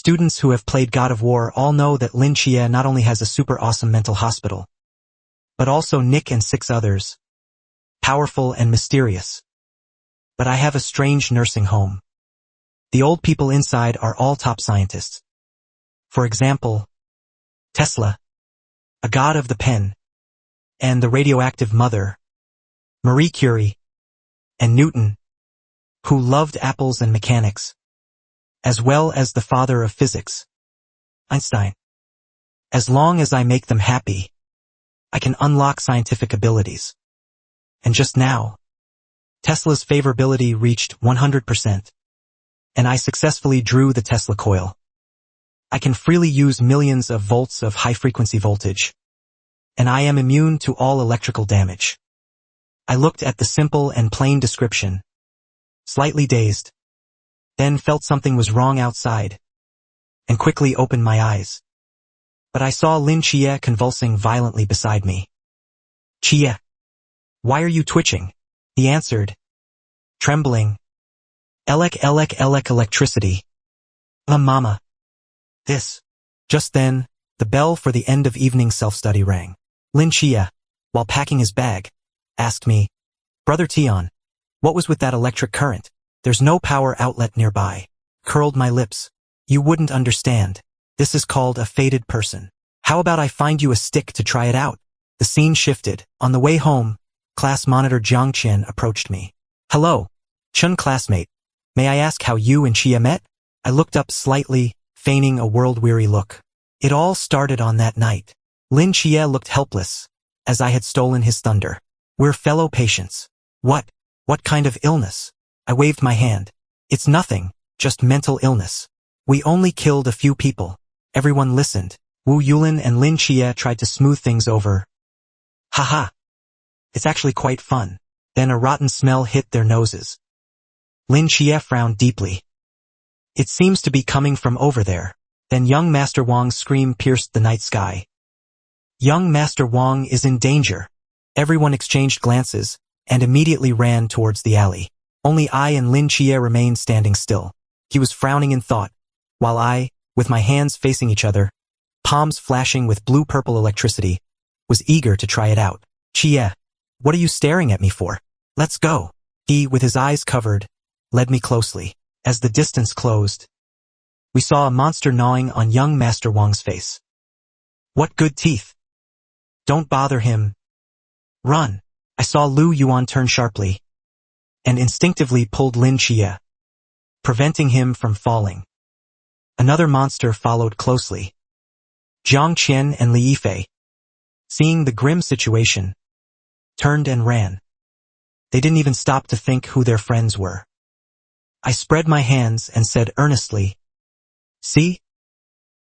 Students who have played God of War all know that Xianxia not only has a super awesome mental hospital, but also Nick and 6 others. Powerful and mysterious. But I have a strange nursing home. The old people inside are all top scientists. For example, Tesla, a god of the pen, and the radioactive mother, Marie Curie, and Newton, who loved apples and mechanics, as well as the father of physics, Einstein. As long as I make them happy, I can unlock scientific abilities. And just now, Tesla's favorability reached 100%, and I successfully drew the Tesla coil. I can freely use millions of volts of high-frequency voltage, and I am immune to all electrical damage. I looked at the simple and plain description, slightly dazed, then felt something was wrong outside, and quickly opened my eyes. But I saw Xianxia convulsing violently beside me. "Chia, why are you twitching?" he answered, trembling. Electricity. Mama. This." Just then, the bell for the end of evening self-study rang. Xianxia, while packing his bag, asked me, "Brother Tian, what was with that electric current? There's no power outlet nearby." Curled my lips. "You wouldn't understand. This is called a fated person. How about I find you a stick to try it out?" The scene shifted. On the way home, class monitor Xianxia approached me. "Hello, Chun classmate. May I ask how you and Chia met?" I looked up slightly, feigning a world-weary look. It all started on that night. Xianxia looked helpless, as I had stolen his thunder. "We're fellow patients." What kind of illness?" I waved my hand. "It's nothing, just mental illness. We only killed a few people." Everyone listened. Wu Yulin and Xianxia tried to smooth things over. "Haha. It's actually quite fun." Then a rotten smell hit their noses. Xianxia frowned deeply. "It seems to be coming from over there." Then young Master Wang's scream pierced the night sky. "Young Master Wang is in danger." Everyone exchanged glances, and immediately ran towards the alley. Only I and Xianxia remained standing still. He was frowning in thought, while I, with my hands facing each other, palms flashing with blue-purple electricity, was eager to try it out. "Chia, what are you staring at me for? Let's go." He, with his eyes covered, led me closely. As the distance closed, we saw a monster gnawing on young Master Wang's face. "What good teeth! Don't bother him. Run." I saw Lu Yuan turn sharply, and instinctively pulled Xianxia, preventing him from falling. Another monster followed closely. Jiang Qian and Li Yifei, seeing the grim situation, turned and ran. They didn't even stop to think who their friends were. I spread my hands and said earnestly, "See?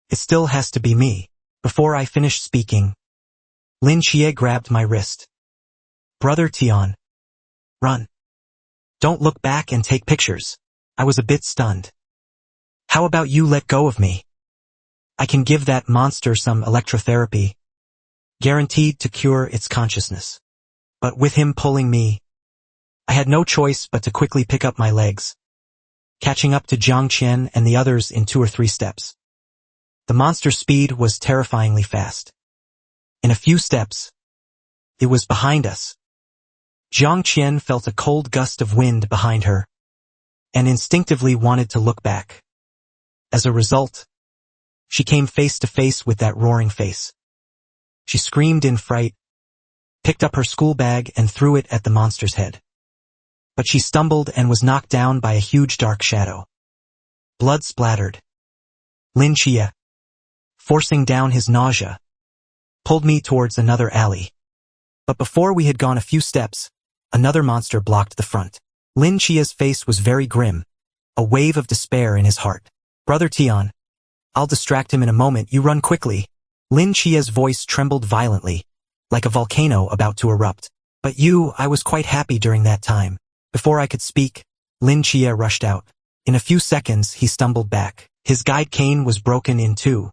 It still has to be me." Before I finished speaking, Xianxia grabbed my wrist. "Brother Tian, run. Don't look back and take pictures." I was a bit stunned. "How about you let go of me? I can give that monster some electrotherapy, guaranteed to cure its consciousness." But with him pulling me, I had no choice but to quickly pick up my legs, catching up to Jiang Qian and the others in 2 or 3 steps. The monster's speed was terrifyingly fast. In a few steps, it was behind us. Jiang Qian felt a cold gust of wind behind her, and instinctively wanted to look back. As a result, she came face to face with that roaring face. She screamed in fright, picked up her school bag and threw it at the monster's head. But she stumbled and was knocked down by a huge dark shadow. Blood splattered. Xianxia, forcing down his nausea, pulled me towards another alley. But before we had gone a few steps, another monster blocked the front. Xianxia's face was very grim, a wave of despair in his heart. "Brother Tian, I'll distract him in a moment, you run quickly." Xianxia's voice trembled violently, like a volcano about to erupt. "But I was quite happy during that time." Before I could speak, Xianxia rushed out. In a few seconds, he stumbled back. His guide cane was broken in 2,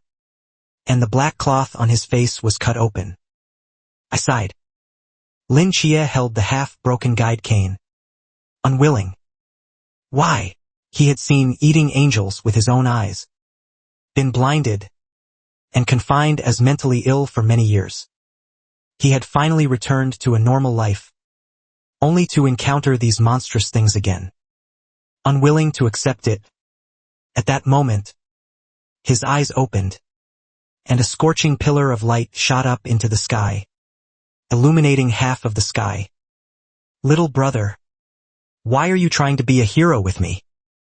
and the black cloth on his face was cut open. I sighed. Xianxia held the half-broken guide cane, unwilling. Why? He had seen eating angels with his own eyes. been blinded, and confined as mentally ill for many years. He had finally returned to a normal life, only to encounter these monstrous things again. Unwilling to accept it, at that moment, his eyes opened, and a scorching pillar of light shot up into the sky, illuminating half of the sky. Little brother, why are you trying to be a hero with me?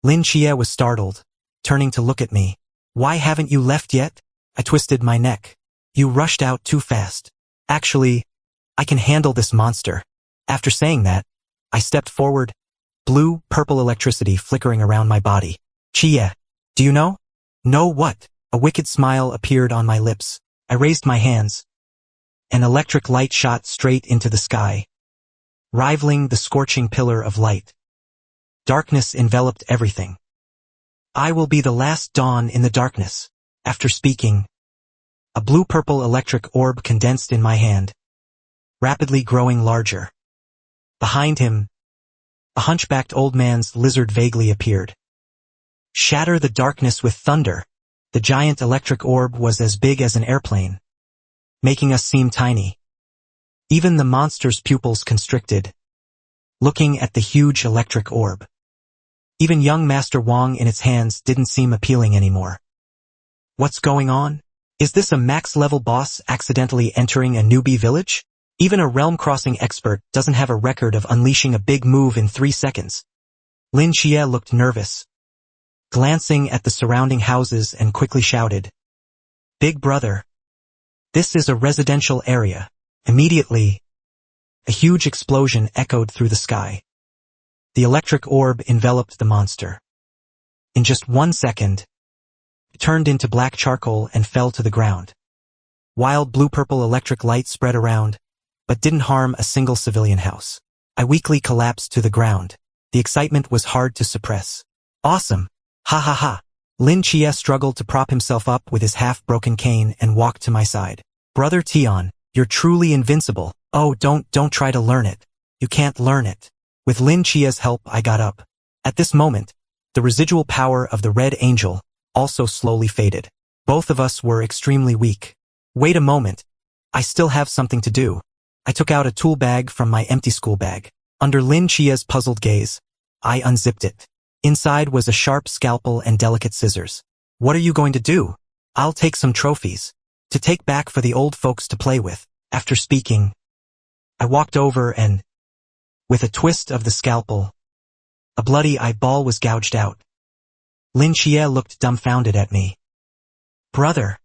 Xianxia was startled, turning to look at me. Why haven't you left yet? I twisted my neck. You rushed out too fast. Actually, I can handle this monster. After saying that, I stepped forward, blue-purple electricity flickering around my body. Xia, do you know? Know what? A wicked smile appeared on my lips. I raised my hands. An electric light shot straight into the sky, rivaling the scorching pillar of light. Darkness enveloped everything. I will be the last dawn in the darkness. After speaking, a blue-purple electric orb condensed in my hand, rapidly growing larger. Behind him, a hunchbacked old man's lizard vaguely appeared. Shatter the darkness with thunder. The giant electric orb was as big as an airplane, making us seem tiny. Even the monster's pupils constricted, looking at the huge electric orb. Even young Master Wang in its hands didn't seem appealing anymore. What's going on? Is this a max-level boss accidentally entering a newbie village? Even a realm-crossing expert doesn't have a record of unleashing a big move in 3 seconds. Xianxia looked nervous, glancing at the surrounding houses and quickly shouted, "Big brother, this is a residential area." Immediately, a huge explosion echoed through the sky. The electric orb enveloped the monster. In just 1 second, it turned into black charcoal and fell to the ground. Wild blue-purple electric light spread around, but didn't harm a single civilian house. I weakly collapsed to the ground. The excitement was hard to suppress. Awesome! Ha ha ha! Xianxia struggled to prop himself up with his half-broken cane and walked to my side. Brother Tian, you're truly invincible. Oh, don't try to learn it. You can't learn it. With Xianxia's help, I got up. At this moment, the residual power of the Red Angel also slowly faded. Both of us were extremely weak. Wait a moment. I still have something to do. I took out a tool bag from my empty school bag. Under Xianxia's puzzled gaze, I unzipped it. Inside was a sharp scalpel and delicate scissors. What are you going to do? I'll take some trophies to take back for the old folks to play with. After speaking, I walked over and, with a twist of the scalpel, a bloody eyeball was gouged out. Xianxia looked dumbfounded at me. Brother,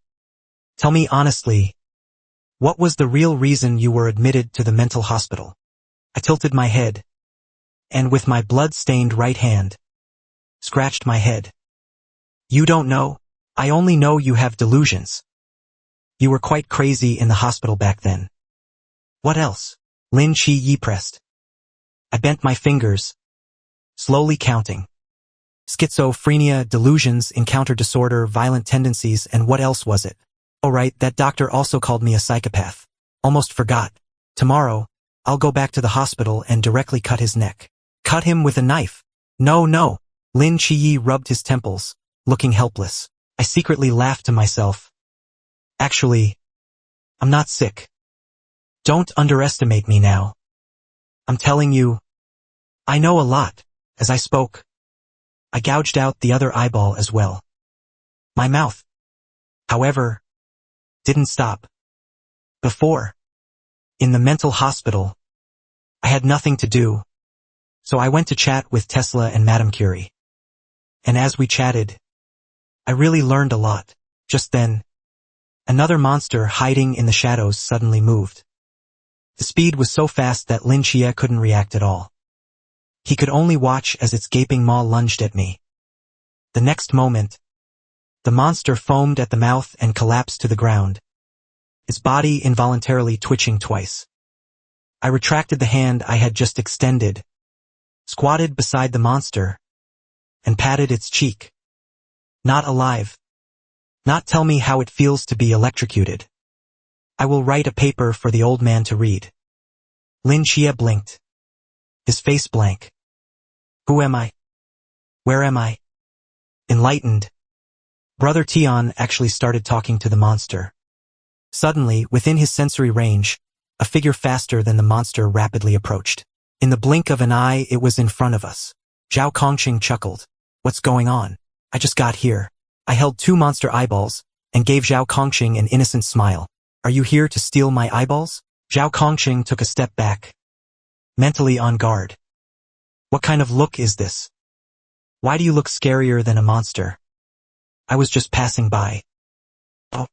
tell me honestly, what was the real reason you were admitted to the mental hospital? I tilted my head, and with my blood-stained right hand, scratched my head. You don't know? I only know you have delusions. You were quite crazy in the hospital back then. What else? Xianxia pressed. I bent my fingers, slowly counting. Schizophrenia, delusions, encounter disorder, violent tendencies, and what else was it? Oh right, that doctor also called me a psychopath. Almost forgot. Tomorrow, I'll go back to the hospital and directly cut his neck. Cut him with a knife. No. Xianxia rubbed his temples, looking helpless. I secretly laughed to myself. Actually, I'm not sick. Don't underestimate me now. I'm telling you, I know a lot. As I spoke, I gouged out the other eyeball as well. My mouth, however, didn't stop. Before, in the mental hospital, I had nothing to do, so I went to chat with Tesla and Madame Curie. And as we chatted, I really learned a lot. Just then, another monster hiding in the shadows suddenly moved. The speed was so fast that Xianxia couldn't react at all. He could only watch as its gaping maw lunged at me. The next moment, the monster foamed at the mouth and collapsed to the ground, its body involuntarily twitching twice. I retracted the hand I had just extended, squatted beside the monster, and patted its cheek. Not alive. Not tell me how it feels to be electrocuted. I will write a paper for the old man to read. Xianxia blinked, his face blank. Who am I? Where am I? Enlightened, Brother Tian actually started talking to the monster. Suddenly, within his sensory range, a figure faster than the monster rapidly approached. In the blink of an eye, it was in front of us. Zhao Kongqing chuckled. What's going on? I just got here. I held 2 monster eyeballs and gave Zhao Kongqing an innocent smile. Are you here to steal my eyeballs? Zhao Kongqing took a step back, mentally on guard. What kind of look is this? Why do you look scarier than a monster? I was just passing by. Oh.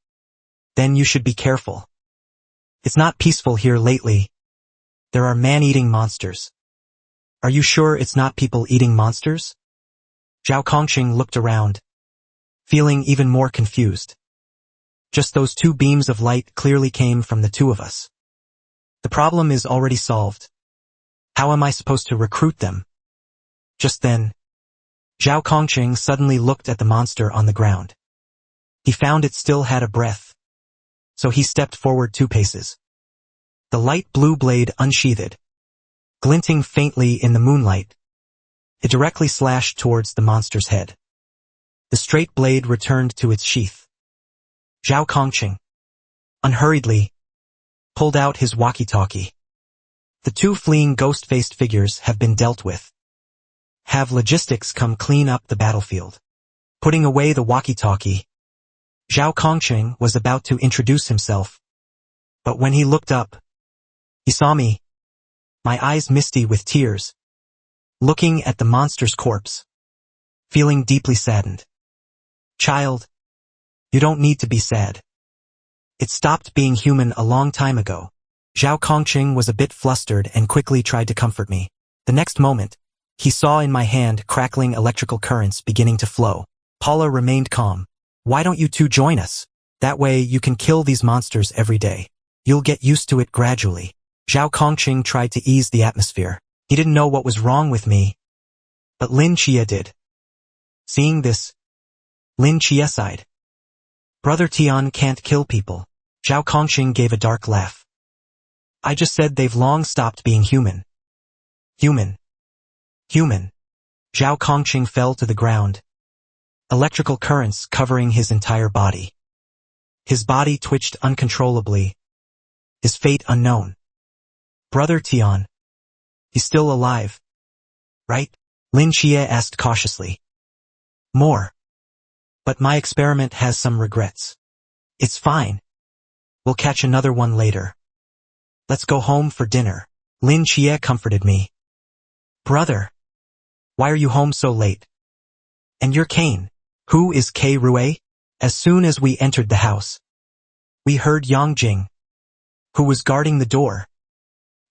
Then you should be careful. It's not peaceful here lately. There are man-eating monsters. Are you sure it's not people-eating monsters? Zhao Kongqing looked around, feeling even more confused. Just those 2 beams of light clearly came from the 2 of us. The problem is already solved. How am I supposed to recruit them? Just then, Zhao Kongqing suddenly looked at the monster on the ground. He found it still had a breath, so he stepped forward 2 paces. The light blue blade unsheathed, glinting faintly in the moonlight. It directly slashed towards the monster's head. The straight blade returned to its sheath. Zhao Kongqing, unhurriedly, pulled out his walkie-talkie. The 2 fleeing ghost-faced figures have been dealt with. Have logistics come clean up the battlefield. Putting away the walkie-talkie, Zhao Kongqing was about to introduce himself. But when he looked up, he saw me, my eyes misty with tears, looking at the monster's corpse, feeling deeply saddened. Child, you don't need to be sad. It stopped being human a long time ago. Zhao Kongqing was a bit flustered and quickly tried to comfort me. The next moment, he saw in my hand crackling electrical currents beginning to flow. Paula remained calm. Why don't you 2 join us? That way you can kill these monsters every day. You'll get used to it gradually. Zhao Kongqing tried to ease the atmosphere. He didn't know what was wrong with me, but Xianxia did. Seeing this, Xianxia sighed. Brother Tian can't kill people. Zhao Kongqing gave a dark laugh. I just said they've long stopped being human. Human. Human. Zhao Kongqing fell to the ground. Electrical currents covering his entire body. His body twitched uncontrollably. His fate unknown. Brother Tian. He's still alive, right? Xianxia asked cautiously. More. But my experiment has some regrets. It's fine. We'll catch another one later. Let's go home for dinner. Xianxia comforted me. Brother. Why are you home so late? And your cane. Who is K. Rue? As soon as we entered the house, we heard Yang Jing, who was guarding the door,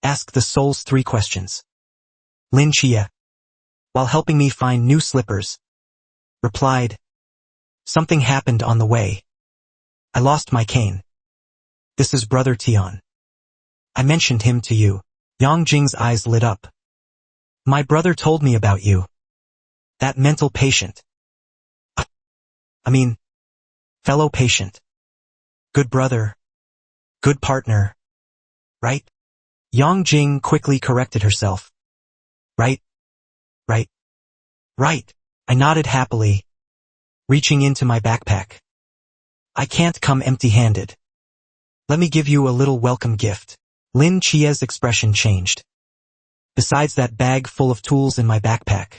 ask the soul's 3 questions. Xianxia, while helping me find new slippers, replied, something happened on the way. I lost my cane. This is Brother Tian. I mentioned him to you. Yang Jing's eyes lit up. My brother told me about you. That mental patient. Fellow patient. Good brother. Good partner. Right? Yang Jing quickly corrected herself. Right. Right. Right. I nodded happily, reaching into my backpack. I can't come empty-handed. Let me give you a little welcome gift. Xianxia's expression changed. Besides that bag full of tools in my backpack,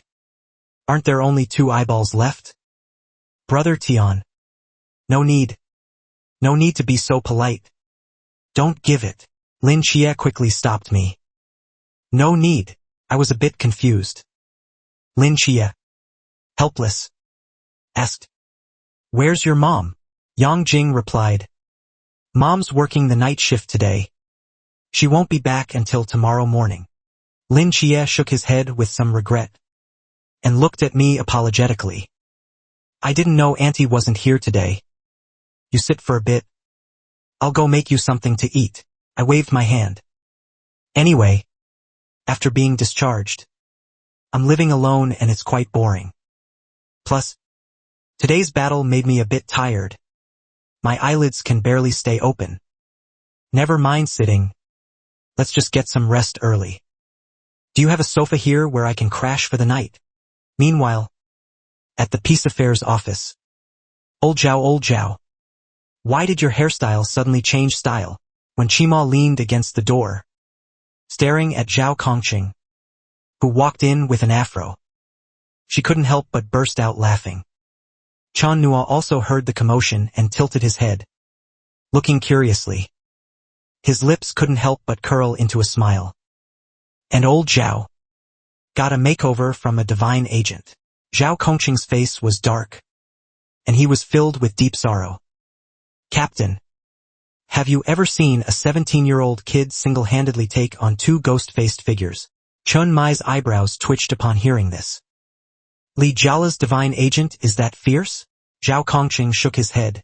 aren't there only 2 eyeballs left? Brother Tian. No need. No need to be so polite. Don't give it. Xianxia quickly stopped me. No need. I was a bit confused. Xianxia, helpless, asked, Where's your mom? Yang Jing replied, Mom's working the night shift today. She won't be back until tomorrow morning. Xianxia shook his head with some regret and looked at me apologetically. I didn't know Auntie wasn't here today. You sit for a bit. I'll go make you something to eat. I waved my hand. Anyway, after being discharged, I'm living alone and it's quite boring. Plus, today's battle made me a bit tired. My eyelids can barely stay open. Never mind sitting. Let's just get some rest early. Do you have a sofa here where I can crash for the night? Meanwhile, at the Peace Affairs office, Old Zhao. Why did your hairstyle suddenly change style? When Qima leaned against the door, staring at Zhao Kongqing, who walked in with an afro, she couldn't help but burst out laughing. Chan Nua also heard the commotion and tilted his head, looking curiously. His lips couldn't help but curl into a smile. And old Zhao got a makeover from a divine agent. Zhao Kongqing's face was dark, and he was filled with deep sorrow. Captain, have you ever seen a 17-year-old kid single-handedly take on two ghost-faced figures? Chun Mai's eyebrows twitched upon hearing this. Li Jiala's divine agent is that fierce? Zhao Kongqing shook his head,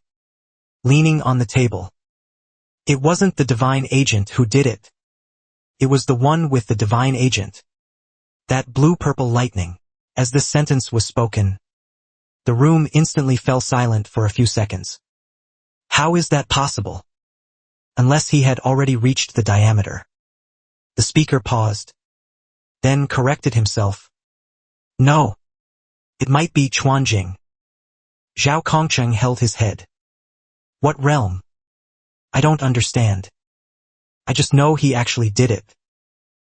leaning on the table. It wasn't the divine agent who did it. It was the one with the divine agent. That blue-purple lightning. As this sentence was spoken, the room instantly fell silent for a few seconds. How is that possible? Unless he had already reached the diameter. The speaker paused, then corrected himself. No. It might be Chuanjing. Zhao Kongqing held his head. What realm? I don't understand. I just know he actually did it.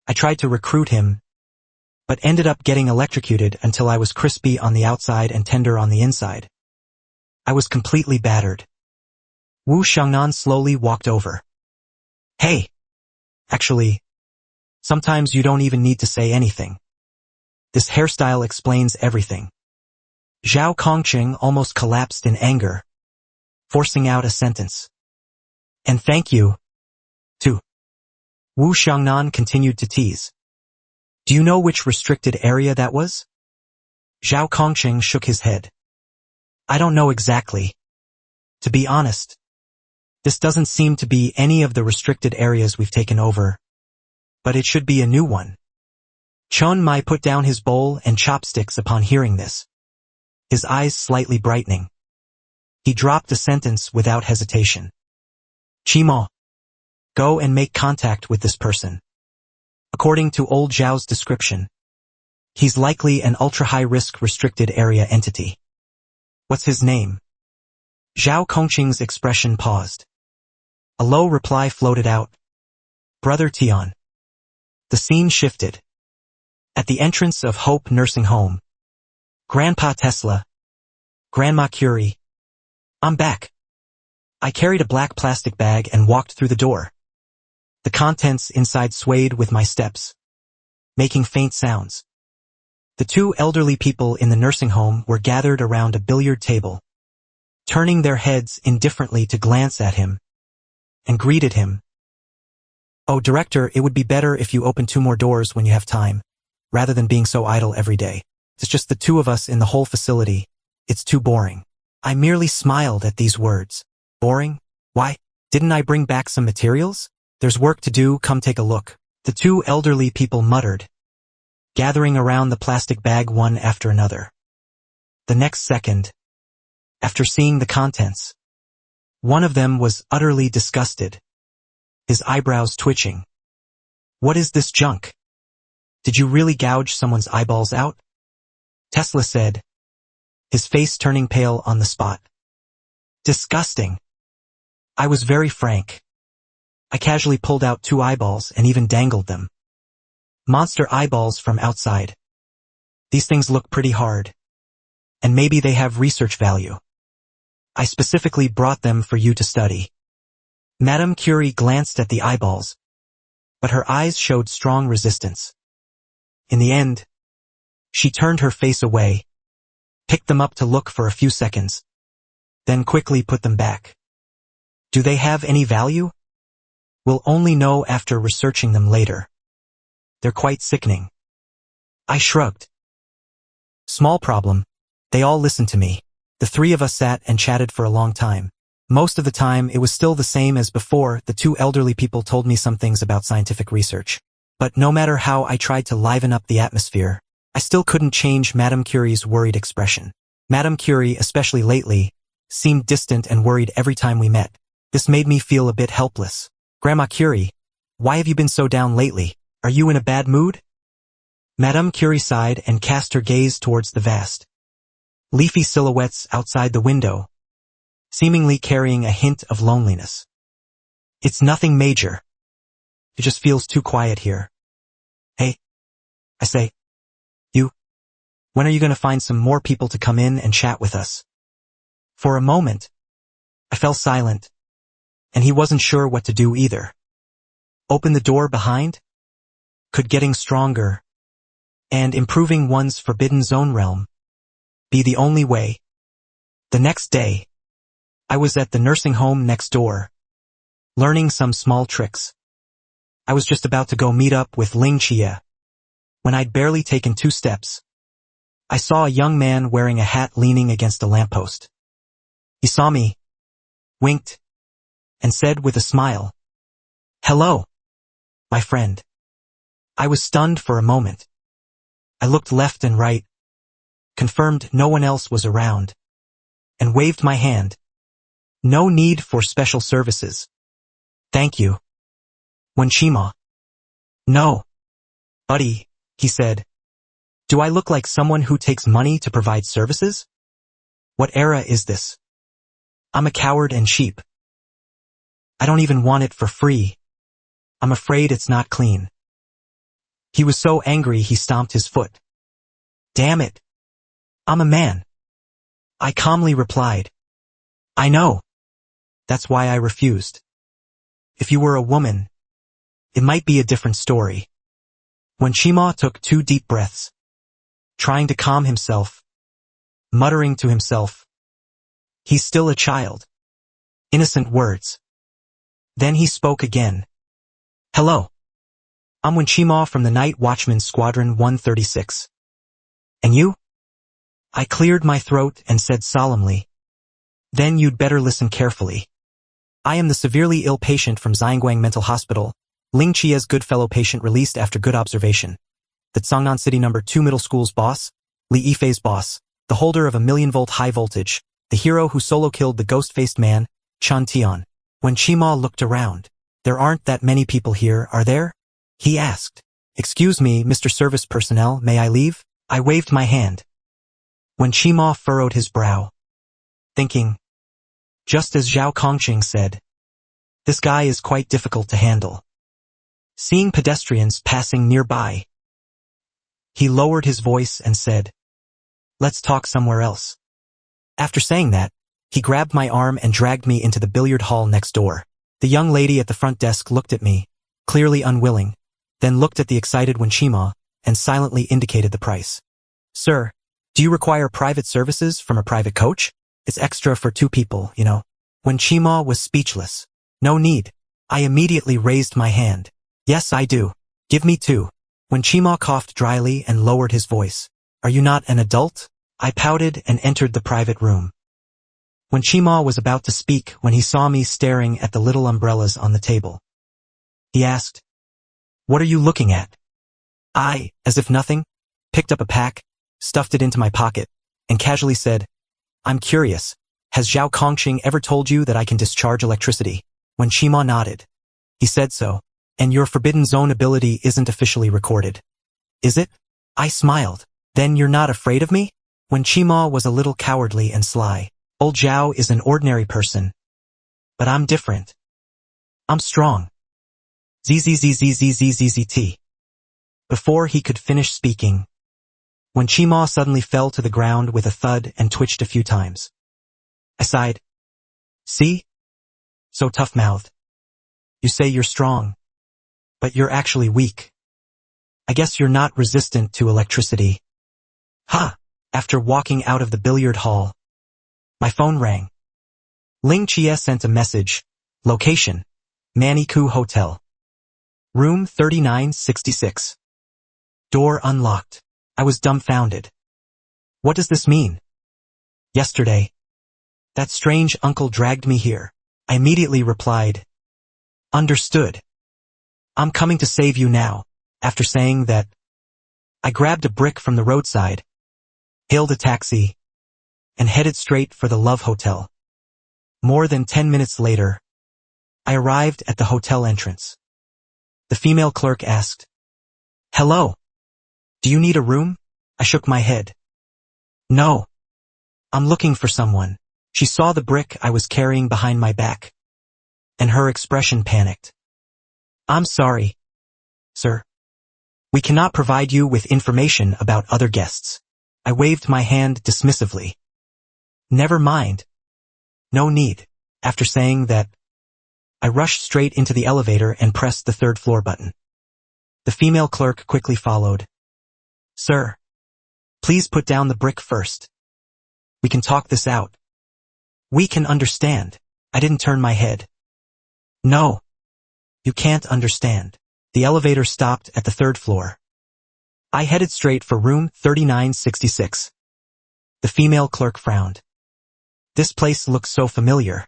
I tried to recruit him, but ended up getting electrocuted until I was crispy on the outside and tender on the inside. I was completely battered. Wu Xiangnan slowly walked over. Hey! Actually, sometimes you don't even need to say anything. This hairstyle explains everything. Zhao Kongqing almost collapsed in anger, forcing out a sentence. And thank you, too. Wu Xiangnan continued to tease. Do you know which restricted area that was? Zhao Kongqing shook his head. I don't know exactly. To be honest, this doesn't seem to be any of the restricted areas we've taken over, but it should be a new one. Chun Mai put down his bowl and chopsticks upon hearing this, his eyes slightly brightening. He dropped the sentence without hesitation. Qima, go and make contact with this person. According to old Zhao's description, he's likely an ultra-high-risk restricted area entity. What's his name? Zhao Kongqing's expression paused. A low reply floated out. Brother Tian. The scene shifted. At the entrance of Hope Nursing Home, Grandpa Tesla, Grandma Curie. I'm back. I carried a black plastic bag and walked through the door. The contents inside swayed with my steps, making faint sounds. The two elderly people in the nursing home were gathered around a billiard table, turning their heads indifferently to glance at him, and greeted him. Oh, Director, it would be better if you open 2 more doors when you have time, rather than being so idle every day. It's just the 2 of us in the whole facility. It's too boring. I merely smiled at these words. Boring? Why? Didn't I bring back some materials? There's work to do, come take a look. The 2 elderly people muttered, gathering around the plastic bag one after another. The next second, after seeing the contents, one of them was utterly disgusted, his eyebrows twitching. What is this junk? Did you really gouge someone's eyeballs out? Tesla said, his face turning pale on the spot. Disgusting. I was very frank. I casually pulled out 2 eyeballs and even dangled them. Monster eyeballs from outside. These things look pretty hard. And maybe they have research value. I specifically brought them for you to study. Madame Curie glanced at the eyeballs, but her eyes showed strong resistance. In the end, she turned her face away, picked them up to look for a few seconds, then quickly put them back. Do they have any value? We'll only know after researching them later. They're quite sickening. I shrugged. Small problem. They all listened to me. The 3 of us sat and chatted for a long time. Most of the time, it was still the same as before. The 2 elderly people told me some things about scientific research. But no matter how I tried to liven up the atmosphere, I still couldn't change Madame Curie's worried expression. Madame Curie, especially lately, seemed distant and worried every time we met. This made me feel a bit helpless. Grandma Curie, why have you been so down lately? Are you in a bad mood? Madame Curie sighed and cast her gaze towards the vast, leafy silhouettes outside the window, seemingly carrying a hint of loneliness. It's nothing major. It just feels too quiet here. Hey, I say, when are you going to find some more people to come in and chat with us? For a moment, I fell silent, and he wasn't sure what to do either. Open the door behind? Could getting stronger and improving one's forbidden zone realm be the only way? The next day, I was at the nursing home next door, learning some small tricks. I was just about to go meet up with Xianxia, when I'd barely taken 2 steps. I saw a young man wearing a hat leaning against a lamppost. He saw me, winked, and said with a smile, "Hello, my friend." I was stunned for a moment. I looked left and right, confirmed no one else was around, and waved my hand. No need for special services. Thank you. Wenqima. No. Buddy, he said. Do I look like someone who takes money to provide services? What era is this? I'm a coward and sheep. I don't even want it for free. I'm afraid it's not clean. He was so angry he stomped his foot. Damn it. I'm a man. I calmly replied. I know. That's why I refused. If you were a woman, it might be a different story. Wenqima took 2 deep breaths, trying to calm himself, muttering to himself, "He's still a child." Innocent words. Then he spoke again. "Hello. I'm Wenqima from the Night Watchman Squadron 136. And you?" I cleared my throat and said solemnly, "Then you'd better listen carefully. I am the severely ill patient from Xianguang Mental Hospital, Xia's good fellow patient released after good observation. The Cangnan City No. 2 Middle School's boss, Li Yifei's boss, the holder of a 1,000,000-volt high voltage, the hero who solo killed the ghost-faced man, Chan Tian." Wenqima looked around. "There aren't that many people here, are there?" he asked. "Excuse me, Mr. Service Personnel, may I leave?" I waved my hand. Wenqima furrowed his brow, thinking, just as Zhao Kongqing said, this guy is quite difficult to handle. Seeing pedestrians passing nearby, he lowered his voice and said, "Let's talk somewhere else." After saying that, he grabbed my arm and dragged me into the billiard hall next door. The young lady at the front desk looked at me, clearly unwilling, then looked at the excited Wenqima and silently indicated the price. "Sir, do you require private services from a private coach? It's extra for 2 people, you know." Wenqima was speechless. "No need." I immediately raised my hand. "Yes, I do. Give me 2. Wenqima coughed dryly and lowered his voice. "Are you not an adult?" I pouted and entered the private room. Wenqima was about to speak when he saw me staring at the little umbrellas on the table. He asked, "What are you looking at?" I, as if nothing, picked up a pack, stuffed it into my pocket, and casually said, "I'm curious. Has Zhao Kongqing ever told you that I can discharge electricity?" Wenqima nodded. He said so. "And your Forbidden Zone ability isn't officially recorded, is it?" I smiled. "Then you're not afraid of me?" Wenqima was a little cowardly and sly. "Old Zhao is an ordinary person. But I'm different. I'm strong. ZZZZZZZZT. Before he could finish speaking, Wenqima suddenly fell to the ground with a thud and twitched a few times. I sighed. "See? So tough-mouthed. You say you're strong, but you're actually weak. I guess you're not resistant to electricity." Ha! After walking out of the billiard hall, my phone rang. Xianxia sent a message. Location: Manikou Hotel. Room 3966. Door unlocked. I was dumbfounded. What does this mean? Yesterday, that strange uncle dragged me here. I immediately replied, "Understood. I'm coming to save you now." After saying that, I grabbed a brick from the roadside, hailed a taxi, and headed straight for the Love Hotel. More than 10 minutes later, I arrived at the hotel entrance. The female clerk asked, "Hello. Do you need a room?" I shook my head. "No. I'm looking for someone." She saw the brick I was carrying behind my back, and her expression panicked. I'm sorry, sir. We cannot provide you with information about other guests. I waved my hand dismissively. Never mind. No need. After saying that, I rushed straight into the elevator and pressed the third floor button. The female clerk quickly followed. Sir, please put down the brick first. We can talk this out. We can understand. I didn't turn my head. No. You can't understand. The elevator stopped at the third floor. I headed straight for room 3966. The female clerk frowned. This place looks so familiar.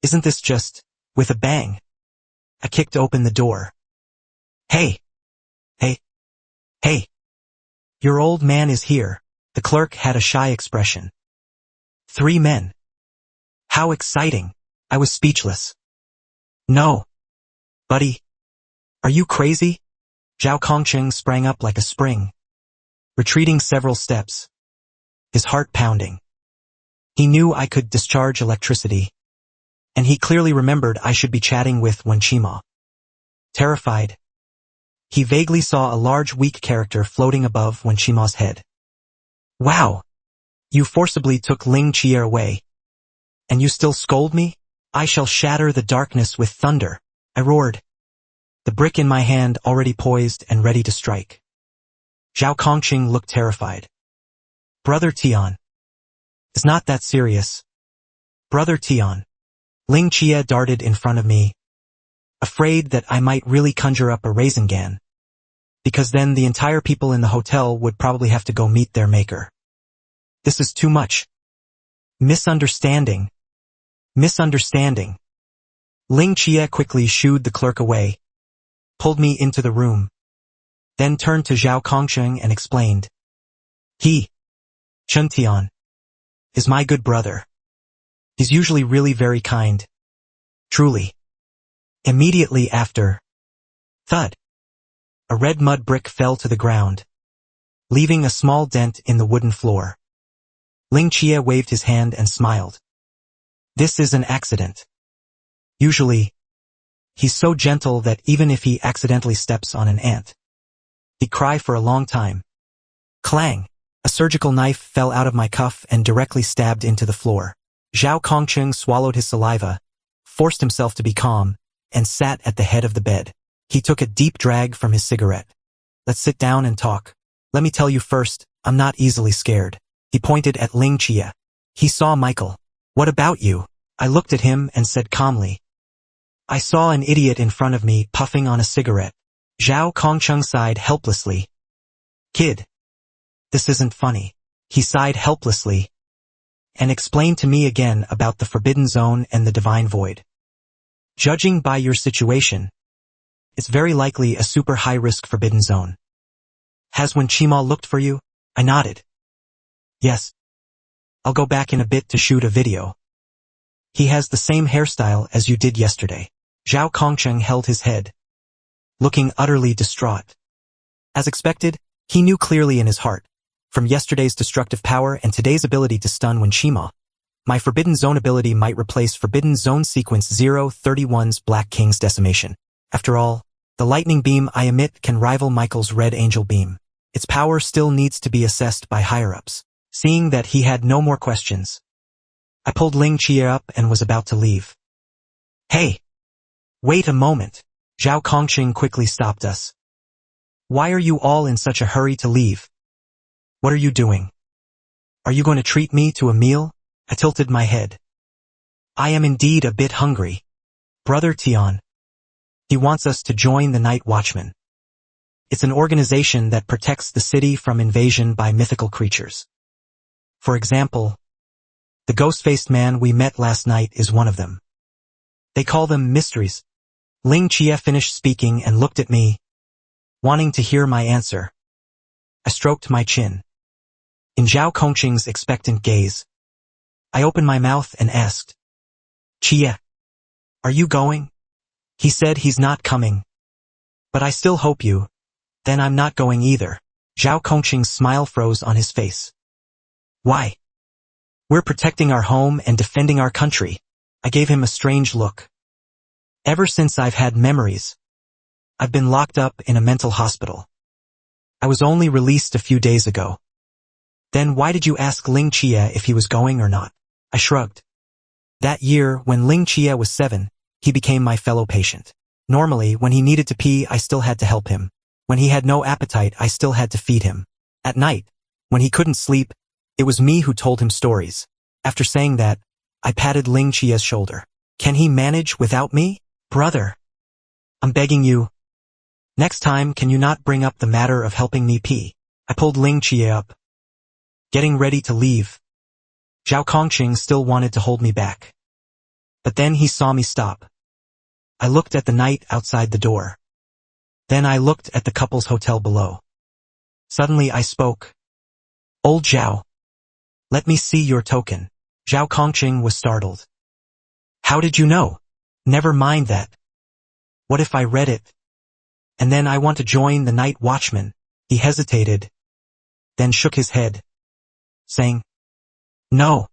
Isn't this just, with a bang? I kicked open the door. Hey. Hey. Hey. Your old man is here. The clerk had a shy expression. 3 men. How exciting. I was speechless. No. Buddy. Are you crazy? Zhao Kongqing sprang up like a spring, retreating several steps, his heart pounding. He knew I could discharge electricity, and he clearly remembered I should be chatting with Wenqima. Terrified, he vaguely saw a large weak character floating above Wenqima's head. Wow! You forcibly took Ling Qie away. And you still scold me? I shall shatter the darkness with thunder, I roared, the brick in my hand already poised and ready to strike. Zhao Kongqing looked terrified. Brother Tian. It's not that serious. Brother Tian. Ling Qie darted in front of me, afraid that I might really conjure up a Rasengan, because then the entire people in the hotel would probably have to go meet their maker. This is too much. Misunderstanding. Misunderstanding. Ling Qie quickly shooed the clerk away, pulled me into the room, then turned to Zhao Kongqing and explained. He, Chen Tian, is my good brother. He's usually really very kind. Truly. Immediately after, thud, a red mud brick fell to the ground, leaving a small dent in the wooden floor. Ling Qie waved his hand and smiled. This is an accident. Usually, he's so gentle that even if he accidentally steps on an ant, he'd cry for a long time. Clang! A surgical knife fell out of my cuff and directly stabbed into the floor. Zhao Kongqing swallowed his saliva, forced himself to be calm, and sat at the head of the bed. He took a deep drag from his cigarette. Let's sit down and talk. Let me tell you first, I'm not easily scared. He pointed at Ling Qie. He saw Michael. What about you? I looked at him and said calmly. I saw an idiot in front of me puffing on a cigarette. Zhao Kongqing sighed helplessly. Kid. This isn't funny. He sighed helplessly and explained to me again about the Forbidden Zone and the Divine Void. Judging by your situation, it's very likely a super high-risk Forbidden Zone. Has Wenqima looked for you? I nodded. Yes. I'll go back in a bit to shoot a video. He has the same hairstyle as you did yesterday. Zhao Kongqing held his head, looking utterly distraught. As expected, he knew clearly in his heart, from yesterday's destructive power and today's ability to stun Wenqima, my Forbidden Zone ability might replace Forbidden Zone Sequence 031's Black King's Decimation. After all, the lightning beam I emit can rival Michael's Red Angel beam. Its power still needs to be assessed by higher-ups. Seeing that he had no more questions, I pulled Ling Qie up and was about to leave. Hey! Wait a moment. Zhao Kongqing quickly stopped us. Why are you all in such a hurry to leave? What are you doing? Are you going to treat me to a meal? I tilted my head. I am indeed a bit hungry. Brother Tian. He wants us to join the Night Watchmen. It's an organization that protects the city from invasion by mythical creatures. For example, the ghost-faced man we met last night is one of them. They call them mysteries. Ling Qie finished speaking and looked at me, wanting to hear my answer. I stroked my chin. In Zhao Kongqing's expectant gaze, I opened my mouth and asked, Qie, are you going? He said he's not coming. But I still hope you. Then I'm not going either. Zhao Kongqing's smile froze on his face. Why? We're protecting our home and defending our country. I gave him a strange look. Ever since I've had memories, I've been locked up in a mental hospital. I was only released a few days ago. Then why did you ask Xianxia if he was going or not? I shrugged. That year, when Xianxia was 7, he became my fellow patient. Normally, when he needed to pee, I still had to help him. When he had no appetite, I still had to feed him. At night, when he couldn't sleep, it was me who told him stories. After saying that, I patted Xia's shoulder. Can he manage without me? Brother, I'm begging you. Next time, can you not bring up the matter of helping me pee? I pulled Xia up. Getting ready to leave. Zhao Kongqing still wanted to hold me back. But then he saw me stop. I looked at the night outside the door. Then I looked at the couple's hotel below. Suddenly I spoke. Old Zhao. Let me see your token. Zhao Kongqing was startled. How did you know? Never mind that. What if I read it? And then I want to join the night watchman. He hesitated, then shook his head, saying, No.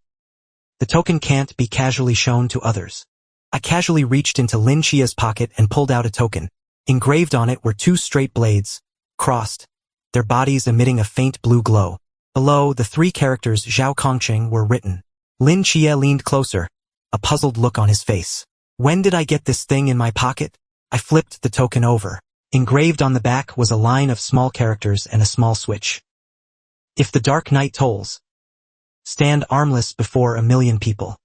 The token can't be casually shown to others. I casually reached into Xia's pocket and pulled out a token. Engraved on it were 2 straight blades, crossed, their bodies emitting a faint blue glow. Below, the 3 characters Zhao Kongqing were written. Xia leaned closer, a puzzled look on his face. When did I get this thing in my pocket? I flipped the token over. Engraved on the back was a line of small characters and a small switch. If the dark night tolls, stand armless before 1,000,000 people.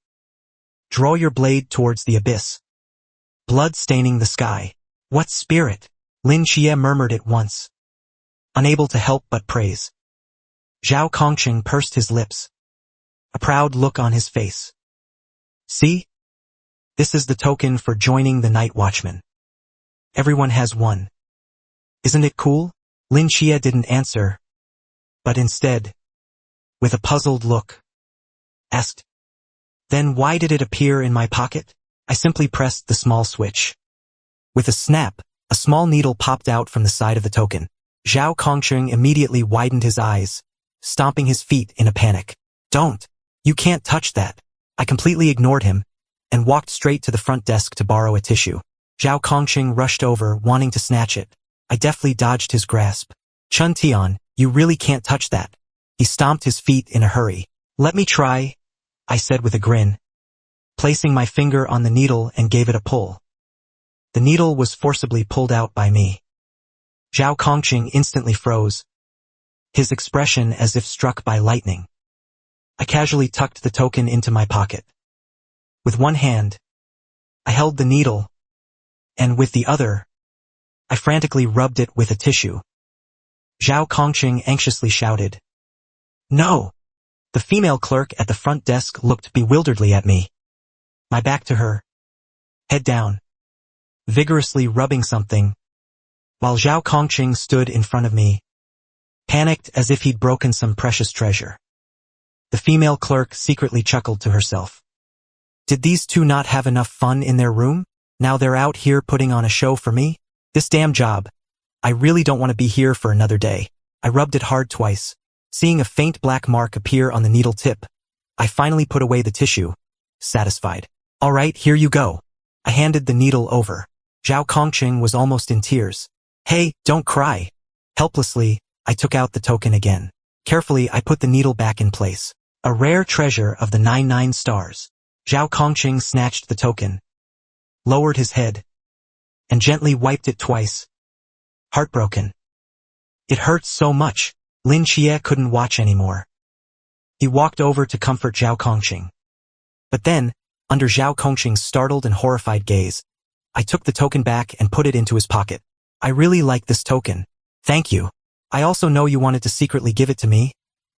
Draw your blade towards the abyss. Blood staining the sky. What spirit? Xia murmured it once, unable to help but praise. Zhao Kongqing pursed his lips, a proud look on his face. See? This is the token for joining the night watchman. Everyone has one. Isn't it cool? Xia didn't answer, but instead, with a puzzled look, asked, Then why did it appear in my pocket? I simply pressed the small switch. With a snap, a small needle popped out from the side of the token. Zhao Kongqing immediately widened his eyes, stomping his feet in a panic. Don't! You can't touch that! I completely ignored him, and walked straight to the front desk to borrow a tissue. Zhao Kongqing rushed over, wanting to snatch it. I deftly dodged his grasp. Chun Tian, you really can't touch that. He stomped his feet in a hurry. Let me try, I said with a grin, placing my finger on the needle and gave it a pull. The needle was forcibly pulled out by me. Zhao Kongqing instantly froze, his expression as if struck by lightning. I casually tucked the token into my pocket. With one hand, I held the needle, and with the other, I frantically rubbed it with a tissue. Zhao Kongqing anxiously shouted, No! The female clerk at the front desk looked bewilderedly at me. My back to her, head down, vigorously rubbing something, while Zhao Kongqing stood in front of me, panicked as if he'd broken some precious treasure. The female clerk secretly chuckled to herself. Did these two not have enough fun in their room? Now they're out here putting on a show for me? This damn job. I really don't want to be here for another day. I rubbed it hard twice. Seeing a faint black mark appear on the needle tip, I finally put away the tissue, satisfied. All right, here you go. I handed the needle over. Zhao Kongqing was almost in tears. Hey, don't cry. Helplessly, I took out the token again. Carefully, I put the needle back in place. A rare treasure of the 99 stars. Zhao Kongqing snatched the token, lowered his head, and gently wiped it twice. Heartbroken. It hurts so much. Xia couldn't watch anymore. He walked over to comfort Zhao Kongqing. But then, under Zhao Kongqing's startled and horrified gaze, I took the token back and put it into his pocket. I really like this token. Thank you. I also know you wanted to secretly give it to me,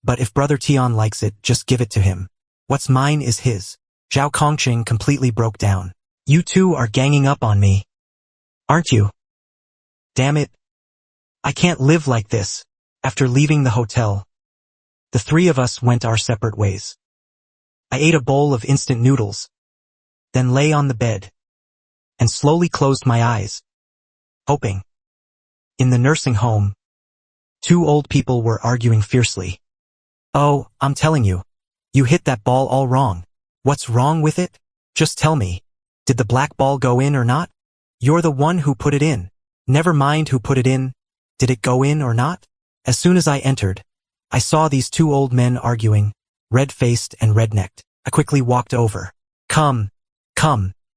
but if Brother Tian likes it, just give it to him. What's mine is his. Zhao Kongqing completely broke down. You two are ganging up on me, aren't you? Damn it. I can't live like this. After leaving the hotel, the 3 of us went our separate ways. I ate a bowl of instant noodles, then lay on the bed, and slowly closed my eyes, hoping. In the nursing home, 2 old people were arguing fiercely. Oh, I'm telling you, You hit that ball all wrong. What's wrong with it? Just tell me. Did the black ball go in or not? You're the one who put it in. Never mind who put it in. Did it go in or not? As soon as I entered, I saw these two old men arguing, red-faced and red-necked. I quickly walked over. Come,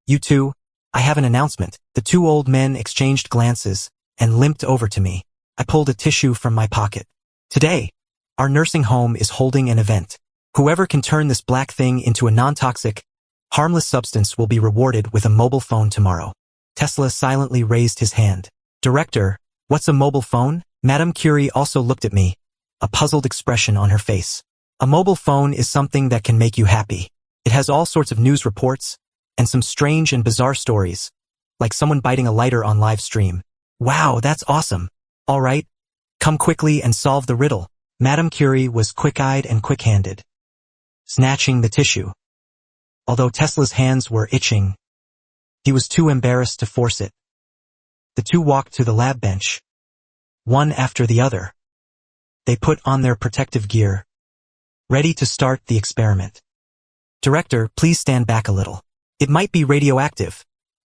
you two. I have an announcement. The two old men exchanged glances and limped over to me. I pulled a tissue from my pocket. Today, our nursing home is holding an event. Whoever can turn this black thing into a non-toxic, harmless substance will be rewarded with a mobile phone tomorrow. Tesla silently raised his hand. Director, what's a mobile phone? Madame Curie also looked at me, a puzzled expression on her face. A mobile phone is something that can make you happy. It has all sorts of news reports and some strange and bizarre stories, like someone biting a lighter on live stream. Wow, that's awesome. All right, come quickly and solve the riddle. Madame Curie was quick-eyed and quick-handed, snatching the tissue. Although Tesla's hands were itching, he was too embarrassed to force it. The two walked to the lab bench, one after the other. They put on their protective gear, ready to start the experiment. Director, please stand back a little. It might be radioactive,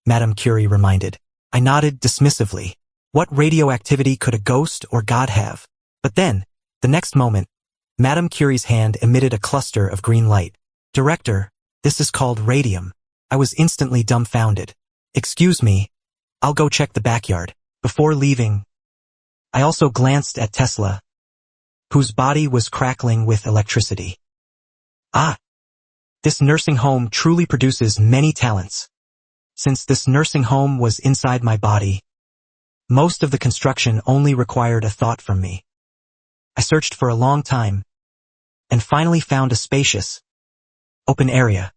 Madame Curie reminded. I nodded dismissively. What radioactivity could a ghost or god have? But then, the next moment, Madame Curie's hand emitted a cluster of green light. Director, this is called radium. I was instantly dumbfounded. Excuse me, I'll go check the backyard. Before leaving, I also glanced at Tesla, whose body was crackling with electricity. Ah! This nursing home truly produces many talents. Since this nursing home was inside my body, most of the construction only required a thought from me. I searched for a long time, and finally found a spacious, open area.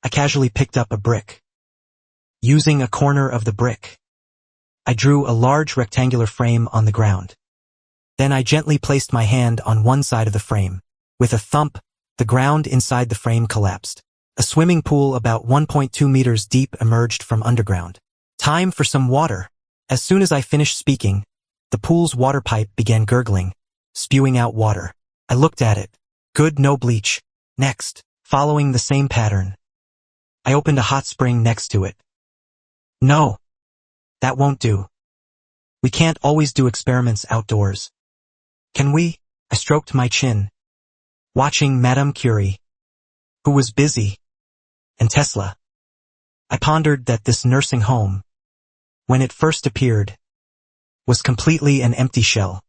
I casually picked up a brick. Using a corner of the brick, I drew a large rectangular frame on the ground. Then I gently placed my hand on one side of the frame. With a thump, the ground inside the frame collapsed. A swimming pool about 1.2 meters deep emerged from underground. Time for some water. As soon as I finished speaking, the pool's water pipe began gurgling, spewing out water. I looked at it. Good, no bleach. Next, following the same pattern, I opened a hot spring next to it. No, that won't do. We can't always do experiments outdoors. Can we? I stroked my chin, watching Madame Curie, who was busy, and Tesla. I pondered that this nursing home, when it first appeared, was completely an empty shell.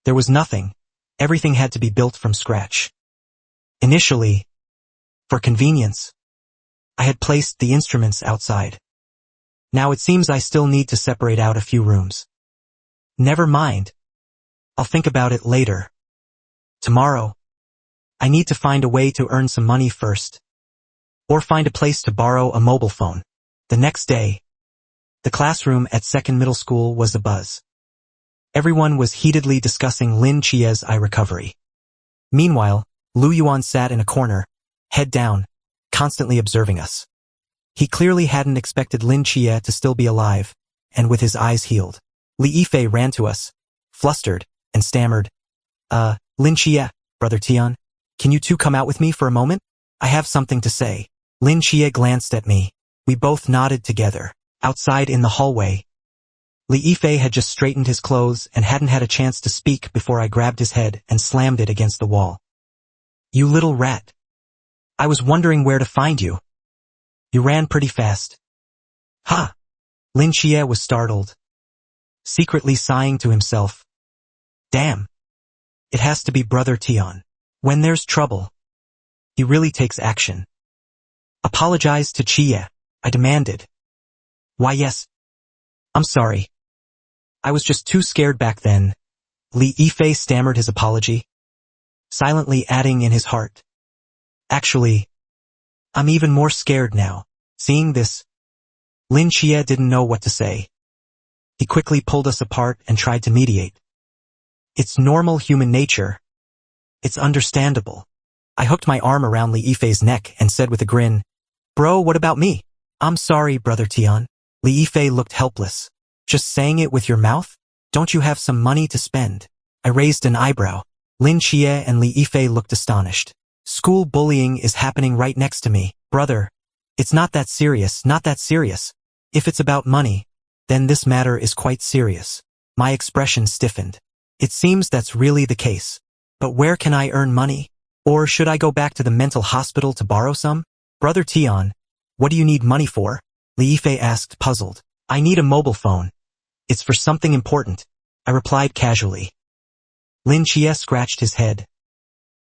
There was nothing. Everything had to be built from scratch. Initially, for convenience, I had placed the instruments outside. Now it seems I still need to separate out a few rooms. Never mind. I'll think about it later. Tomorrow, I need to find a way to earn some money first, or find a place to borrow a mobile phone. The next day, the classroom at Second Middle School was abuzz. Everyone was heatedly discussing Lin Chia's eye recovery. Meanwhile, Lu Yuan sat in a corner, head down, constantly observing us. He clearly hadn't expected Lin Chia to still be alive, and with his eyes healed. Li Yifei ran to us, flustered, and stammered, Lin Chia, Brother Tian, can you two come out with me for a moment? I have something to say. Lin Chia glanced at me. We both nodded together. Outside in the hallway, Li Yifei had just straightened his clothes and hadn't had a chance to speak before I grabbed his head and slammed it against the wall. You little rat. I was wondering where to find you. You ran pretty fast. Ha! Lin Chia was startled, secretly sighing to himself. Damn. It has to be Brother Tian. When there's trouble, he really takes action. Apologize to Chia, I demanded. Why yes. I'm sorry. I was just too scared back then. Li Yifei stammered his apology, silently adding in his heart. Actually, I'm even more scared now. Seeing this, Lin Chia didn't know what to say. He quickly pulled us apart and tried to mediate. It's normal human nature. It's understandable. I hooked my arm around Li Yifei's neck and said with a grin, Bro, what about me? I'm sorry, Brother Tian. Li Yifei looked helpless. Just saying it with your mouth? Don't you have some money to spend? I raised an eyebrow. Lin Chia and Li Yifei looked astonished. School bullying is happening right next to me. Brother, it's not that serious, not that serious. If it's about money, then this matter is quite serious. My expression stiffened. It seems that's really the case. But where can I earn money? Or should I go back to the mental hospital to borrow some? Brother Tian, what do you need money for? Li Yifei asked, puzzled. I need a mobile phone. It's for something important, I replied casually. Lin Xie scratched his head,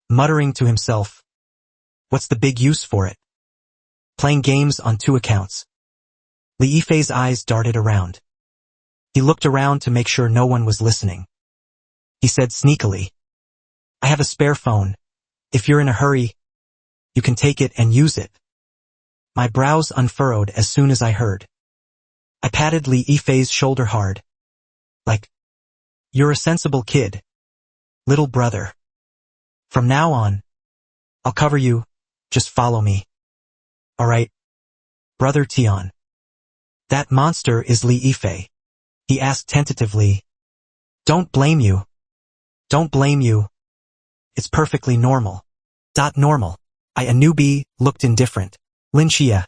muttering to himself, what's the big use for it? Playing games on 2 accounts. Li Yifei's eyes darted around. He looked around to make sure no one was listening. He said sneakily, I have a spare phone. If you're in a hurry, you can take it and use it. My brows unfurrowed as soon as I heard. I patted Li Yifei's shoulder hard. Like, you're a sensible kid. Little brother. From now on, I'll cover you, just follow me. Alright. Brother Tian. That monster is Li Yifei. He asked tentatively. Don't blame you. Don't blame you. It's perfectly normal. Normal. A newbie, looked indifferent. Lin Xie,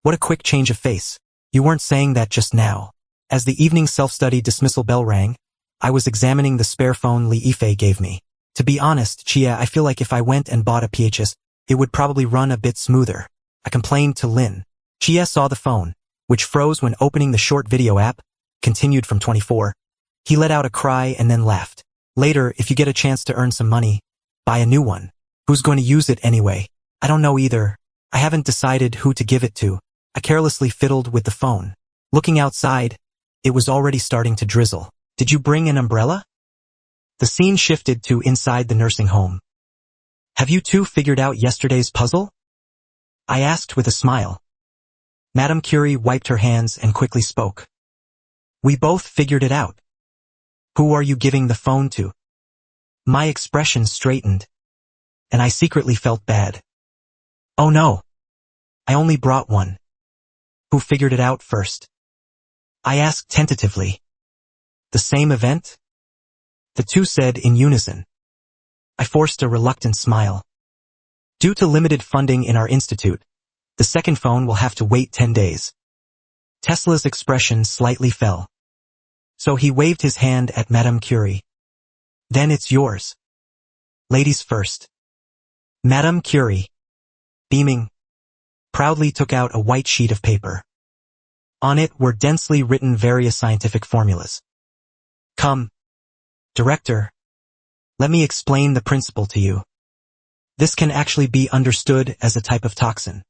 what a quick change of face. You weren't saying that just now. As the evening self-study dismissal bell rang, I was examining the spare phone Li Yifei gave me. To be honest, Xie, I feel like if I went and bought a PHS, it would probably run a bit smoother. I complained to Lin. Xie saw the phone, which froze when opening the short video app, continued from 24. He let out a cry and then laughed. Later, if you get a chance to earn some money, buy a new one. Who's going to use it anyway? I don't know either. I haven't decided who to give it to. I carelessly fiddled with the phone. Looking outside, it was already starting to drizzle. Did you bring an umbrella? The scene shifted to inside the nursing home. Have you two figured out yesterday's puzzle? I asked with a smile. Madame Curie wiped her hands and quickly spoke. We both figured it out. Who are you giving the phone to? My expression straightened, and I secretly felt bad. Oh no. I only brought one. Who figured it out first? I asked tentatively. The same event? The two said in unison. I forced a reluctant smile. Due to limited funding in our institute, the second phone will have to wait 10 days. Tesla's expression slightly fell. So he waved his hand at Madame Curie. Then it's yours. Ladies first. Madame Curie, beaming, proudly took out a white sheet of paper. On it were densely written various scientific formulas. Come, director, let me explain the principle to you. This can actually be understood as a type of toxin.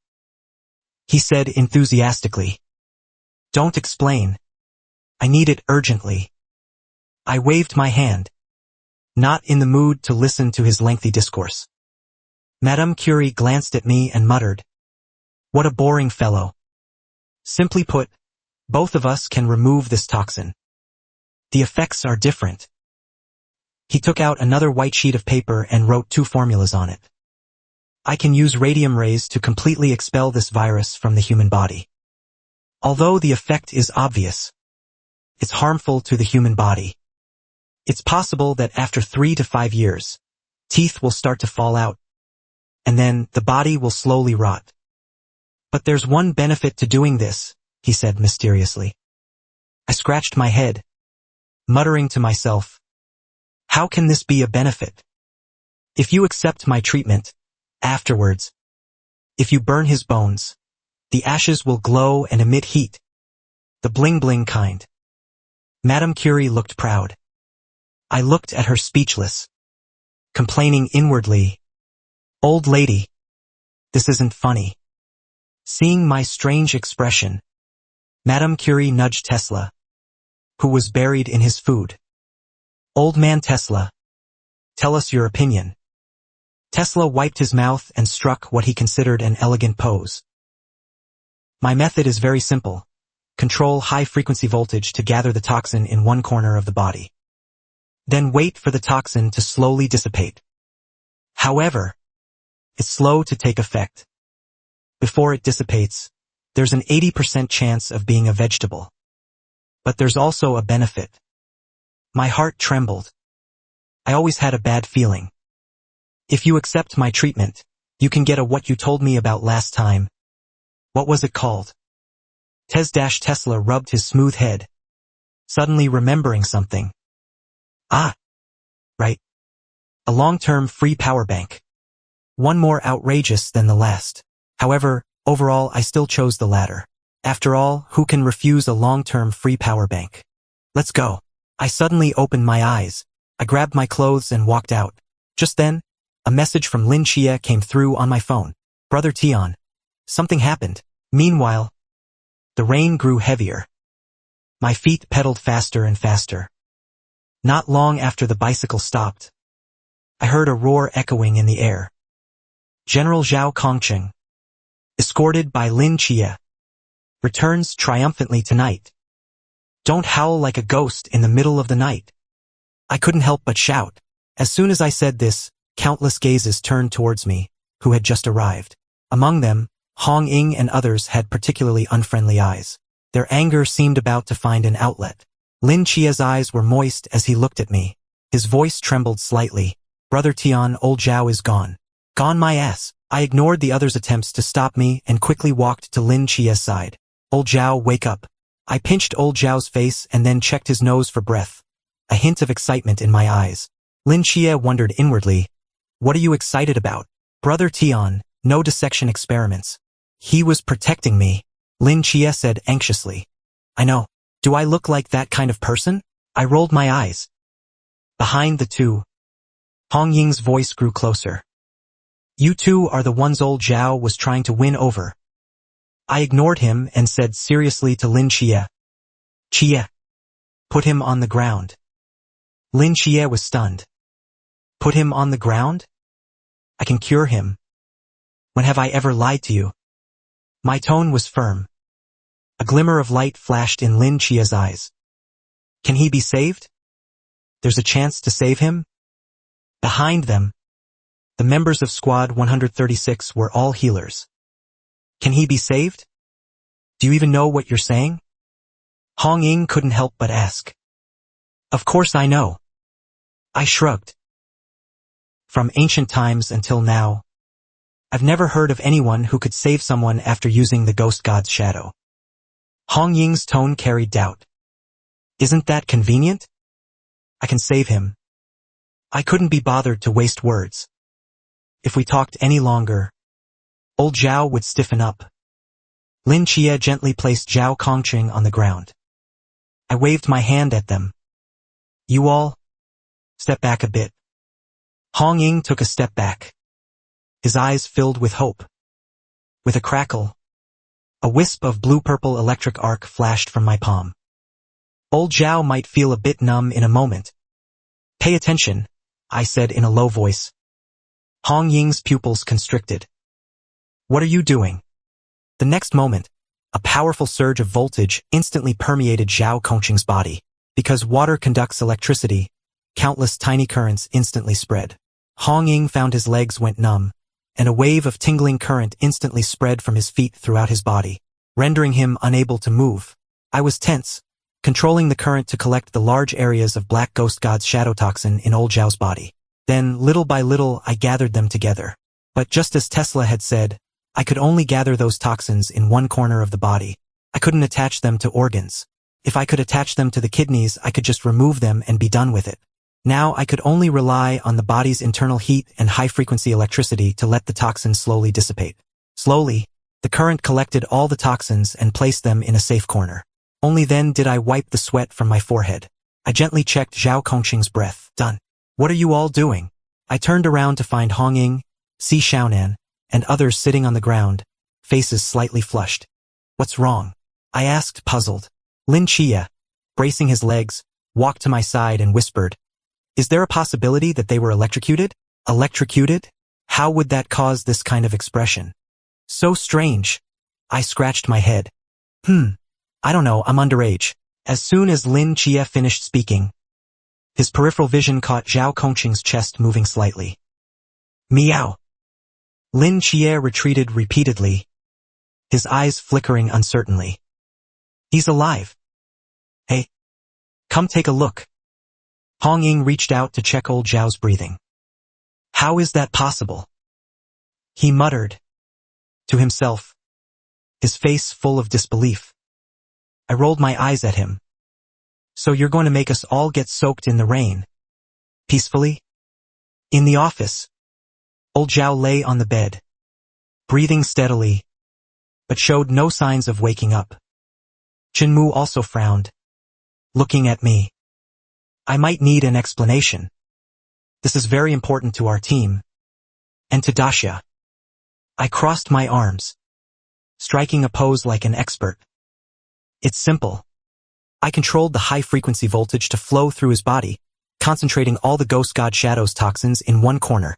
He said enthusiastically. Don't explain. I need it urgently. I waved my hand, not in the mood to listen to his lengthy discourse. Madame Curie glanced at me and muttered, what a boring fellow. Simply put, both of us can remove this toxin. The effects are different. He took out another white sheet of paper and wrote 2 formulas on it. I can use radium rays to completely expel this virus from the human body. Although the effect is obvious, it's harmful to the human body. It's possible that after 3 to 5 years, teeth will start to fall out, and then the body will slowly rot. But there's one benefit to doing this, he said mysteriously. I scratched my head, muttering to myself, how can this be a benefit? If you accept my treatment, afterwards, if you burn his bones, the ashes will glow and emit heat. The bling-bling kind. Madame Curie looked proud. I looked at her speechless, complaining inwardly, old lady, this isn't funny. Seeing my strange expression, Madame Curie nudged Tesla, who was buried in his food. Old man Tesla, tell us your opinion. Tesla wiped his mouth and struck what he considered an elegant pose. My method is very simple. Control high-frequency voltage to gather the toxin in one corner of the body. Then wait for the toxin to slowly dissipate. However, it's slow to take effect. Before it dissipates, there's an 80% chance of being a vegetable. But there's also a benefit. My heart trembled. I always had a bad feeling. If you accept my treatment, You can get a what you told me about last time. What was it called? Tesla rubbed his smooth head, suddenly remembering something. Ah, right. A long-term free power bank. One more outrageous than the last. However, overall I still chose the latter. After all, who can refuse a long-term free power bank? Let's go. I suddenly opened my eyes. I grabbed my clothes and walked out. Just then, a message from Xianxia came through on my phone. Brother Tian. Something happened. Meanwhile, the rain grew heavier. My feet pedaled faster and faster. Not long after the bicycle stopped, I heard a roar echoing in the air. General Zhao Kongqing, escorted by Xianxia, returns triumphantly tonight. Don't howl like a ghost in the middle of the night. I couldn't help but shout. As soon as I said this, countless gazes turned towards me, who had just arrived. Among them, Hong Ying and others had particularly unfriendly eyes. Their anger seemed about to find an outlet. Xia's eyes were moist as he looked at me. His voice trembled slightly. Brother Tian, old Zhao is gone. Gone my ass. I ignored the others' attempts to stop me and quickly walked to Xia's side. Old Zhao, wake up. I pinched old Zhao's face and then checked his nose for breath. A hint of excitement in my eyes. Xianxia wondered inwardly, what are you excited about? Brother Tian, no dissection experiments. He was protecting me. Xianxia said anxiously. I know. Do I look like that kind of person? I rolled my eyes. Behind the two, Hong Ying's voice grew closer. You two are the ones old Zhao was trying to win over. I ignored him and said seriously to Xianxia. Chia. Put him on the ground. Xianxia was stunned. Put him on the ground? I can cure him. When have I ever lied to you? My tone was firm. A glimmer of light flashed in Xia's eyes. Can he be saved? There's a chance to save him? Behind them, the members of Squad 136 were all healers. Can he be saved? Do you even know what you're saying? Hong Ying couldn't help but ask. Of course I know. I shrugged. From ancient times until now, I've never heard of anyone who could save someone after using the ghost god's shadow. Hong Ying's tone carried doubt. Isn't that convenient? I can save him. I couldn't be bothered to waste words. If we talked any longer, old Zhao would stiffen up. Xianxia gently placed Zhao Kongqing on the ground. I waved my hand at them. You all, step back a bit. Hong Ying took a step back. His eyes filled with hope. With a crackle, a wisp of blue-purple electric arc flashed from my palm. Old Zhao might feel a bit numb in a moment. Pay attention, I said in a low voice. Hong Ying's pupils constricted. What are you doing? The next moment, a powerful surge of voltage instantly permeated Zhao Kongqing's body. Because water conducts electricity, countless tiny currents instantly spread. Hong Ying found his legs went numb, and a wave of tingling current instantly spread from his feet throughout his body, rendering him unable to move. I was tense, controlling the current to collect the large areas of Black Ghost God's shadow toxin in old Zhao's body. Then, little by little, I gathered them together. But just as Tesla had said, I could only gather those toxins in one corner of the body. I couldn't attach them to organs. If I could attach them to the kidneys, I could just remove them and be done with it. Now I could only rely on the body's internal heat and high-frequency electricity to let the toxins slowly dissipate. Slowly, the current collected all the toxins and placed them in a safe corner. Only then did I wipe the sweat from my forehead. I gently checked Zhao Kongqing's breath. Done. What are you all doing? I turned around to find Hong Ying, Si Xiaonan, and others sitting on the ground, faces slightly flushed. What's wrong? I asked, puzzled. Xianxia, bracing his legs, walked to my side and whispered, is there a possibility that they were electrocuted? Electrocuted? How would that cause this kind of expression? So strange. I scratched my head. I don't know, I'm underage. As soon as Xianxia finished speaking, his peripheral vision caught Zhao Kongqing's chest moving slightly. Meow. Xianxia retreated repeatedly, his eyes flickering uncertainly. He's alive. Hey, come take a look. Hong Ying reached out to check old Zhao's breathing. How is that possible? He muttered to himself, his face full of disbelief. I rolled my eyes at him. So you're going to make us all get soaked in the rain? Peacefully? In the office, old Zhao lay on the bed, breathing steadily, but showed no signs of waking up. Chenmu also frowned, looking at me. I might need an explanation. This is very important to our team. And to Daxia. I crossed my arms, striking a pose like an expert. It's simple. I controlled the high-frequency voltage to flow through his body, concentrating all the Ghost God Shadow's toxins in one corner,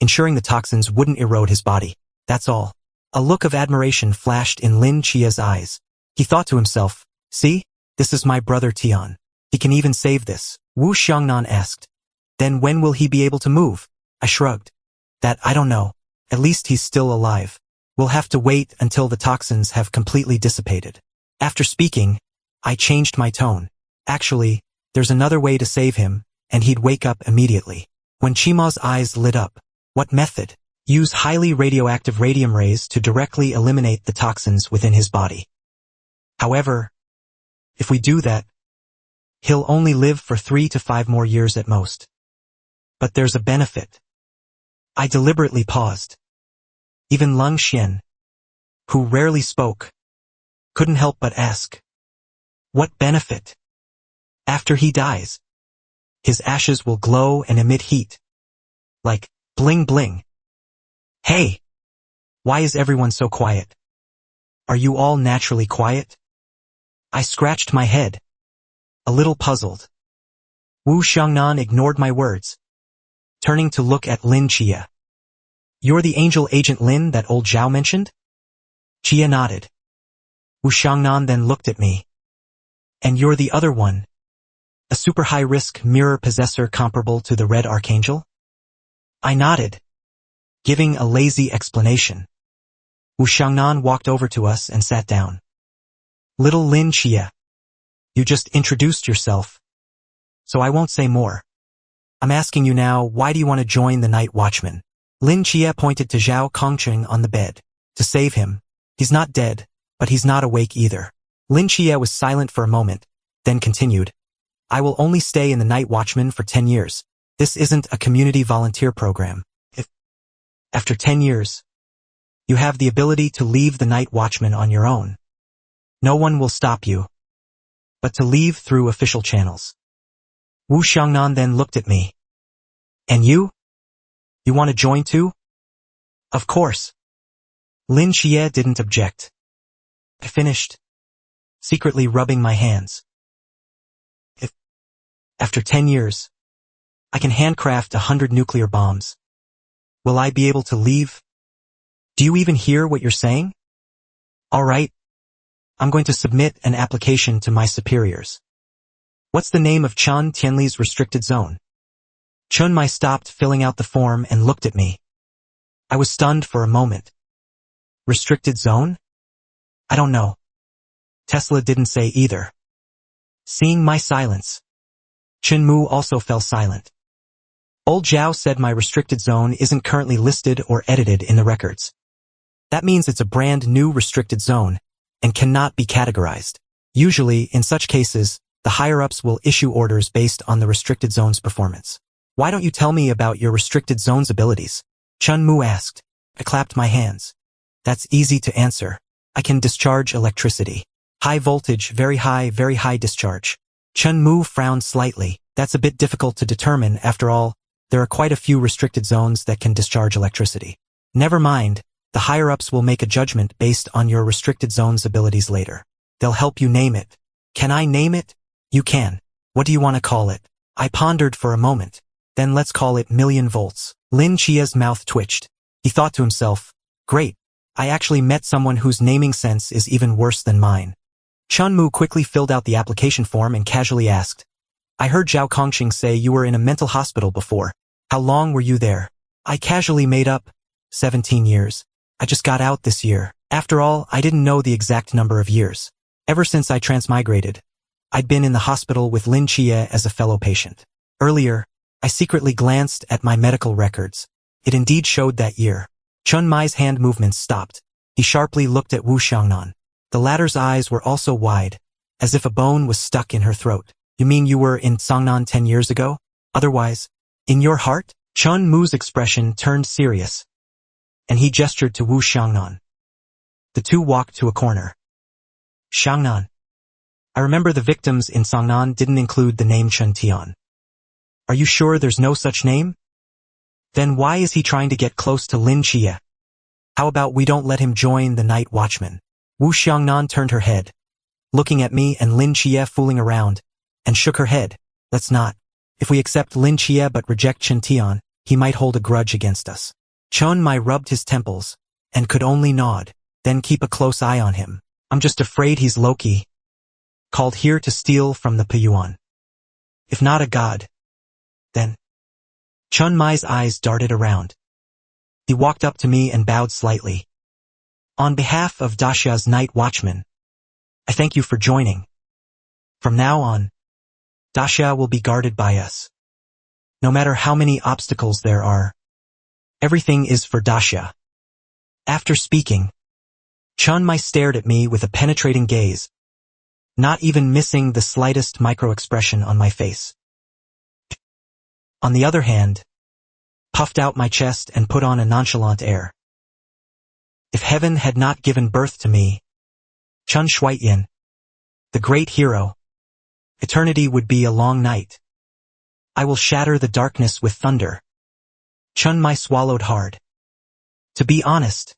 ensuring the toxins wouldn't erode his body. That's all. A look of admiration flashed in Lin Chia's eyes. He thought to himself, see, this is my brother Tian. He can even save this. Wu Xiangnan asked. Then when will he be able to move? I shrugged. That I don't know. At least he's still alive. We'll have to wait until the toxins have completely dissipated. After speaking, I changed my tone. Actually, there's another way to save him, and he'd wake up immediately. When Chima's eyes lit up. What method? Use highly radioactive radium rays to directly eliminate the toxins within his body. However, if we do that, he'll only live for 3 to 5 more years at most. But there's a benefit. I deliberately paused. Even Lung Xian, who rarely spoke, couldn't help but ask. What benefit? After he dies, his ashes will glow and emit heat. Like, bling bling. Hey! Why is everyone so quiet? Are you all naturally quiet? I scratched my head, a little puzzled. Wu Xiangnan ignored my words, turning to look at Lin Chia. You're the angel agent Lin that old Zhao mentioned? Chia nodded. Wu Xiangnan then looked at me. And you're the other one? A super high-risk mirror possessor comparable to the Red Archangel? I nodded, giving a lazy explanation. Wu Xiangnan walked over to us and sat down. Little Lin Chia, you just introduced yourself, so I won't say more. I'm asking you now, why do you want to join the Night Watchman? Lin Chia pointed to Zhao Kongqing on the bed. To save him. He's not dead, but he's not awake either. Lin Chia was silent for a moment, then continued. I will only stay in the Night Watchman for 10 years. This isn't a community volunteer program. If, after 10 years, you have the ability to leave the Night Watchman on your own. No one will stop you. But to leave through official channels. Wu Xiangnan then looked at me. And you? You want to join too? Of course. Lin Xie didn't object. I finished, secretly rubbing my hands. If, after 10 years, I can handcraft 100 nuclear bombs, will I be able to leave? Do you even hear what you're saying? All right. I'm going to submit an application to my superiors. What's the name of Chen Tianli's restricted zone? Chun Mai stopped filling out the form and looked at me. I was stunned for a moment. Restricted zone? I don't know. Tesla didn't say either. Seeing my silence, Chen Mu also fell silent. Old Zhao said my restricted zone isn't currently listed or edited in the records. That means it's a brand new restricted zone and cannot be categorized. Usually, in such cases, the higher-ups will issue orders based on the restricted zone's performance. Why don't you tell me about your restricted zone's abilities? Chun Mu asked. I clapped my hands. That's easy to answer. I can discharge electricity. High voltage, very high discharge. Chun Mu frowned slightly. That's a bit difficult to determine. After all, there are quite a few restricted zones that can discharge electricity. Never mind, the higher-ups will make a judgment based on your restricted zone's abilities later. They'll help you name it. Can I name it? You can. What do you want to call it? I pondered for a moment. Then let's call it million volts. Lin Chia's mouth twitched. He thought to himself, great. I actually met someone whose naming sense is even worse than mine. Chun Mu quickly filled out the application form and casually asked, I heard Zhao Kongqing say you were in a mental hospital before. How long were you there? I casually made up, 17 years. I just got out this year. After all, I didn't know the exact number of years. Ever since I transmigrated, I'd been in the hospital with Lin Chia as a fellow patient. Earlier, I secretly glanced at my medical records. It indeed showed that year. Chun Mai's hand movements stopped. He sharply looked at Wu Xiangnan. The latter's eyes were also wide, as if a bone was stuck in her throat. You mean you were in Songnan 10 years ago? Otherwise, in your heart? Chun Mu's expression turned serious, and he gestured to Wu Xiangnan. The two walked to a corner. Xiangnan. I remember the victims in Songnan didn't include the name Chen Tian. Are you sure there's no such name? Then why is he trying to get close to Lin Xia? How about we don't let him join the night watchman? Wu Xiangnan turned her head, looking at me and Lin Xia fooling around, and shook her head. Let's not. If we accept Lin Xia but reject Chen Tian, he might hold a grudge against us. Chun Mai rubbed his temples, and could only nod, then keep a close eye on him. I'm just afraid he's Loki, called here to steal from the Peyuan. If not a god, then... Chun Mai's eyes darted around. He walked up to me and bowed slightly. On behalf of Daxia's night watchman, I thank you for joining. From now on, Daxia will be guarded by us. No matter how many obstacles there are, everything is for Daxia. After speaking, Chun Mai stared at me with a penetrating gaze, not even missing the slightest micro-expression on my face. On the other hand, puffed out my chest and put on a nonchalant air. If heaven had not given birth to me, Chun Shuiyan, the great hero, eternity would be a long night. I will shatter the darkness with thunder. Chun Mai swallowed hard. To be honest,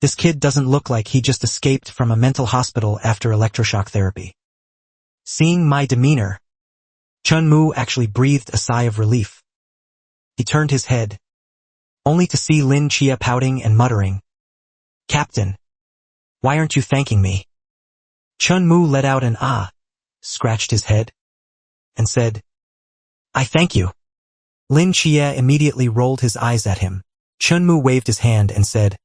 this kid doesn't look like he just escaped from a mental hospital after electroshock therapy. Seeing my demeanor, Chun Mu actually breathed a sigh of relief. He turned his head, only to see Lin Xia pouting and muttering, "Captain, why aren't you thanking me?" Chun Mu let out an ah, scratched his head, and said, "I thank you." Lin Xia immediately rolled his eyes at him. Chun Mu waved his hand and said,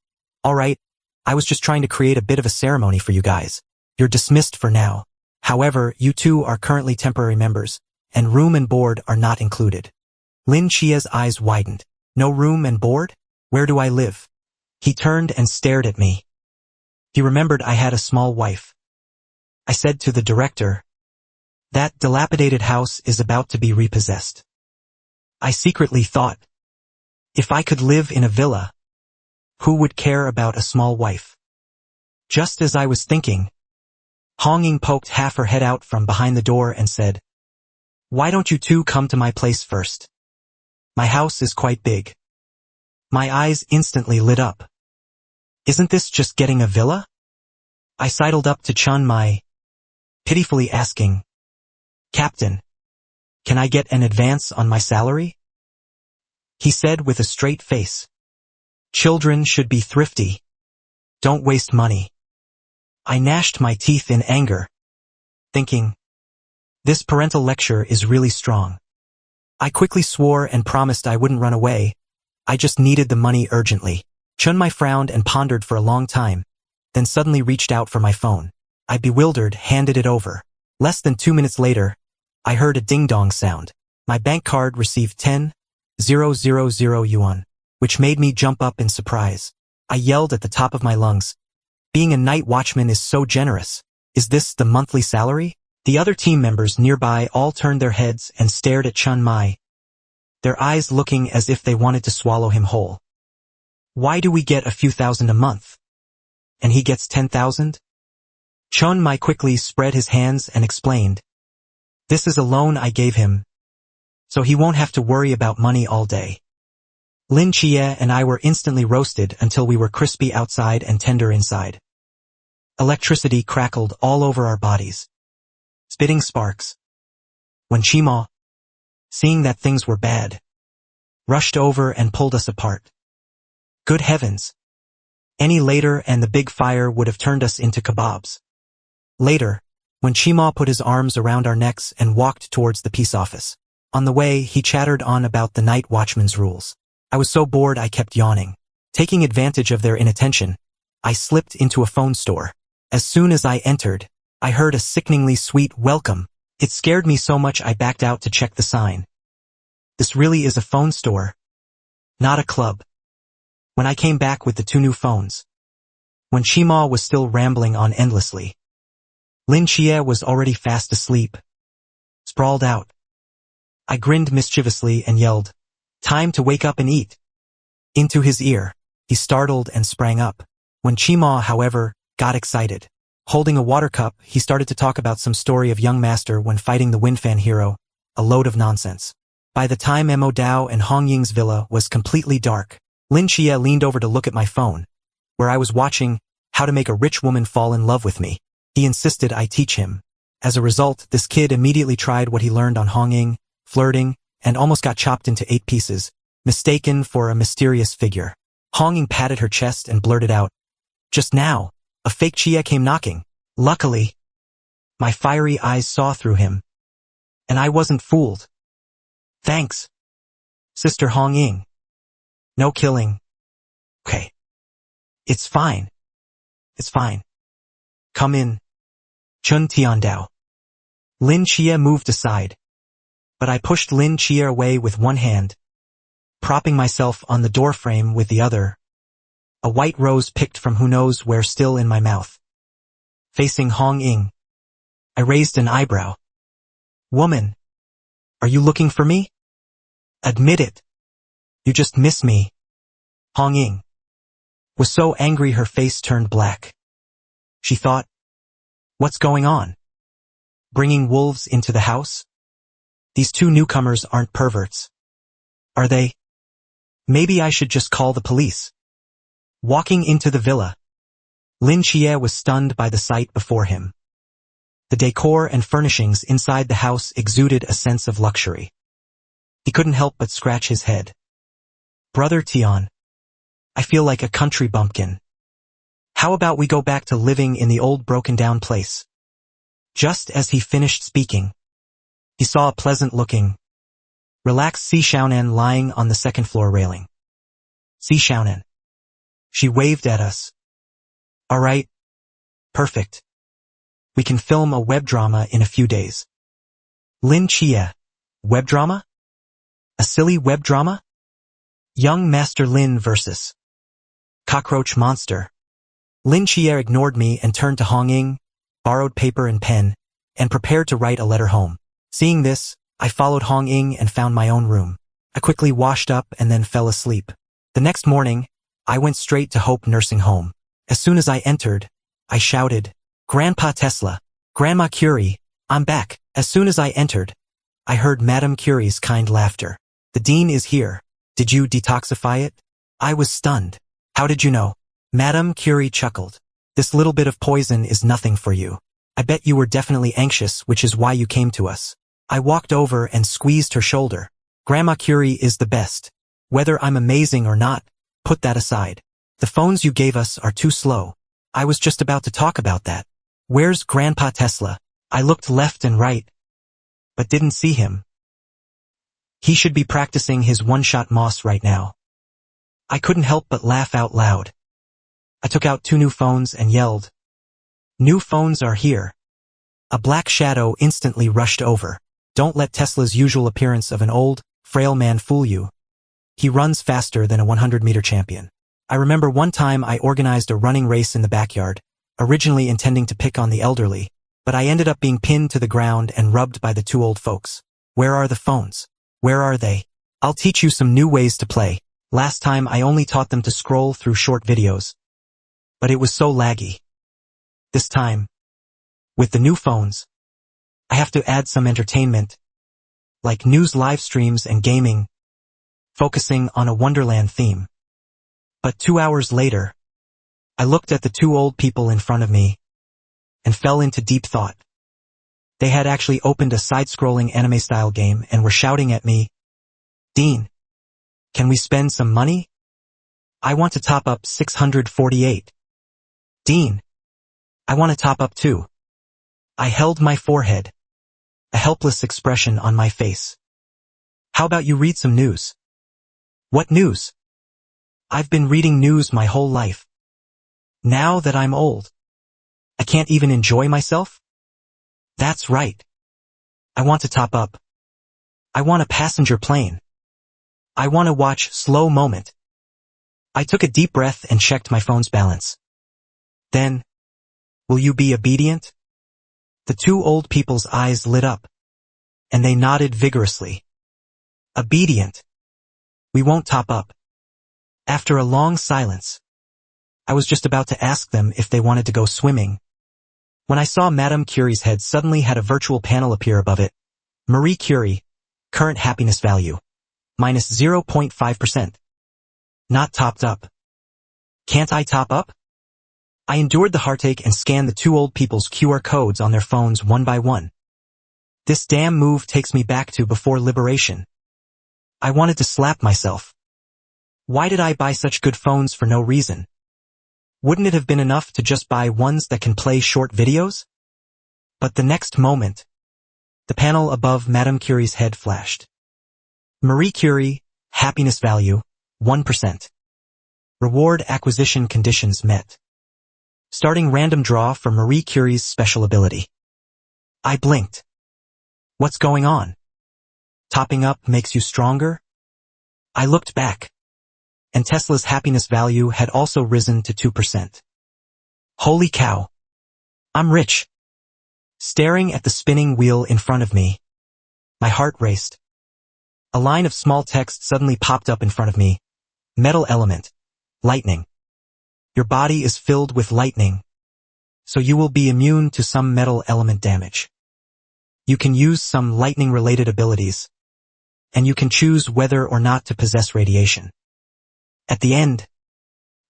"All right, I was just trying to create a bit of a ceremony for you guys. You're dismissed for now. However, you two are currently temporary members, and room and board are not included." Lin Xia's eyes widened. No room and board? Where do I live? He turned and stared at me. He remembered I had a small wife. I said to the director, "That dilapidated house is about to be repossessed." I secretly thought, if I could live in a villa, who would care about a small wife? Just as I was thinking, Hong Ying poked half her head out from behind the door and said, "Why don't you two come to my place first? My house is quite big." My eyes instantly lit up. Isn't this just getting a villa? I sidled up to Chun Mai, pitifully asking, "Captain, can I get an advance on my salary?" He said with a straight face, "Children should be thrifty. Don't waste money." I gnashed my teeth in anger, thinking, this parental lecture is really strong. I quickly swore and promised I wouldn't run away. I just needed the money urgently. Chun Mai frowned and pondered for a long time, then suddenly reached out for my phone. I, bewildered, handed it over. Less than 2 minutes later, I heard a ding-dong sound. My bank card received 10,000 yuan, which made me jump up in surprise. I yelled at the top of my lungs, "Being a night watchman is so generous. Is this the monthly salary?" The other team members nearby all turned their heads and stared at Chun Mai, their eyes looking as if they wanted to swallow him whole. "Why do we get a few thousand a month? And he gets 10,000? Chun Mai quickly spread his hands and explained, "This is a loan I gave him, so he won't have to worry about money all day." Lin Xia and I were instantly roasted until we were crispy outside and tender inside. Electricity crackled all over our bodies, spitting sparks. When Qimo, seeing that things were bad, rushed over and pulled us apart. Good heavens! Any later and the big fire would have turned us into kebabs. Later, when Qimo put his arms around our necks and walked towards the peace office. On the way, he chattered on about the night watchman's rules. I was so bored I kept yawning. Taking advantage of their inattention, I slipped into a phone store. As soon as I entered, I heard a sickeningly sweet welcome. It scared me so much I backed out to check the sign. This really is a phone store, not a club. When I came back with the 2 new phones. When Shima was still rambling on endlessly. Xianxia was already fast asleep. Sprawled out. I grinned mischievously and yelled, "Time to wake up and eat." Into his ear. He startled and sprang up. When Shima, however, got excited. Holding a water cup, he started to talk about some story of young master when fighting the windfan hero, a load of nonsense. By the time Mo Dao and Hong Ying's villa was completely dark, Xianxia leaned over to look at my phone, where I was watching How to Make a Rich Woman Fall in Love with Me. He insisted I teach him. As a result, this kid immediately tried what he learned on Hong Ying, flirting, and almost got chopped into 8 pieces, mistaken for a mysterious figure. Hong Ying patted her chest and blurted out, "Just now, a fake Chia came knocking." Luckily, my fiery eyes saw through him. And I wasn't fooled. "Thanks, Sister Hong Ying. No killing. Okay. It's fine. It's fine. Come in." Chun Tiandao. Xianxia moved aside. But I pushed Xianxia away with one hand, propping myself on the doorframe with the other. A white rose picked from who knows where still in my mouth. Facing Hong Ying, I raised an eyebrow. "Woman, are you looking for me? Admit it. You just miss me." Hong Ying was so angry her face turned black. She thought, "What's going on? Bringing wolves into the house? These 2 newcomers aren't perverts. Are they? Maybe I should just call the police." Walking into the villa, Xianxia was stunned by the sight before him. The decor and furnishings inside the house exuded a sense of luxury. He couldn't help but scratch his head. "Brother Tian, I feel like a country bumpkin. How about we go back to living in the old broken-down place?" Just as he finished speaking, he saw a pleasant-looking, relaxed Xiaonan lying on the second-floor railing. "Xiaonan." She waved at us. "All right. Perfect. We can film a web drama in a few days." Xianxia. Web drama? A silly web drama? Young Master Lin versus Cockroach Monster. Xianxia ignored me and turned to Hong Ying, borrowed paper and pen, and prepared to write a letter home. Seeing this, I followed Hong Ying and found my own room. I quickly washed up and then fell asleep. The next morning, I went straight to Hope Nursing Home. As soon as I entered, I shouted, "Grandpa Tesla, Grandma Curie, I'm back." As soon as I entered, I heard Madame Curie's kind laughter. "The dean is here. Did you detoxify it?" I was stunned. "How did you know?" Madame Curie chuckled. "This little bit of poison is nothing for you. I bet you were definitely anxious, which is why you came to us." I walked over and squeezed her shoulder. "Grandma Curie is the best. Whether I'm amazing or not, put that aside. The phones you gave us are too slow." I was just about to talk about that. "Where's Grandpa Tesla?" I looked left and right, but didn't see him. He should be practicing his one-shot moss right now. I couldn't help but laugh out loud. I took out 2 new phones and yelled, "New phones are here." A black shadow instantly rushed over. Don't let Tesla's usual appearance of an old, frail man fool you. He runs faster than a 100-meter champion. I remember one time I organized a running race in the backyard, originally intending to pick on the elderly, but I ended up being pinned to the ground and rubbed by the 2 old folks. Where are the phones? Where are they? I'll teach you some new ways to play. Last time I only taught them to scroll through short videos. But it was so laggy. This time, with the new phones, I have to add some entertainment, like news live streams and gaming, focusing on a Wonderland theme. But 2 hours later, I looked at the 2 old people in front of me and fell into deep thought. They had actually opened a side-scrolling anime-style game and were shouting at me, "Dean, can we spend some money? I want to top up 648. Dean, I want to top up too." I held my forehead, a helpless expression on my face. "How about you read some news?" "What news?" "I've been reading news my whole life. Now that I'm old, I can't even enjoy myself?" "That's right. I want to top up. I want a passenger plane. I want to watch Slow Moment. I took a deep breath and checked my phone's balance. Then, will you be obedient? The two old people's eyes lit up, and they nodded vigorously. Obedient. We won't top up. After a long silence, I was just about to ask them if they wanted to go swimming, when I saw Madame Curie's head suddenly had a virtual panel appear above it. Marie Curie, current happiness value, minus 0.5%. Not topped up. Can't I top up? I endured the heartache and scanned the two old people's QR codes on their phones one by one. This damn move takes me back to before liberation. I wanted to slap myself. Why did I buy such good phones for no reason? Wouldn't it have been enough to just buy ones that can play short videos? But the next moment, the panel above Madame Curie's head flashed. Marie Curie, happiness value, 1%. Reward acquisition conditions met. Starting random draw for Marie Curie's special ability. I blinked. What's going on? Topping up makes you stronger? I looked back, and Tesla's happiness value had also risen to 2%. Holy cow! I'm rich. Staring at the spinning wheel in front of me, my heart raced. A line of small text suddenly popped up in front of me. Metal element. Lightning. Your body is filled with lightning, so you will be immune to some metal element damage. You can use some lightning-related abilities, and you can choose whether or not to possess radiation. At the end,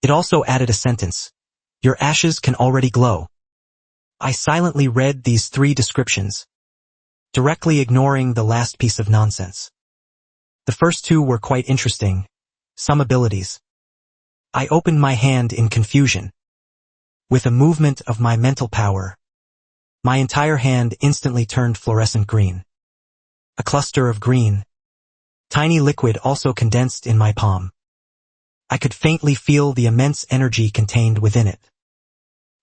it also added a sentence. Your ashes can already glow. I silently read these 3 descriptions, directly ignoring the last piece of nonsense. The first 2 were quite interesting. Some abilities. I opened my hand in confusion. With a movement of my mental power, my entire hand instantly turned fluorescent green. A cluster of green, tiny liquid also condensed in my palm. I could faintly feel the immense energy contained within it.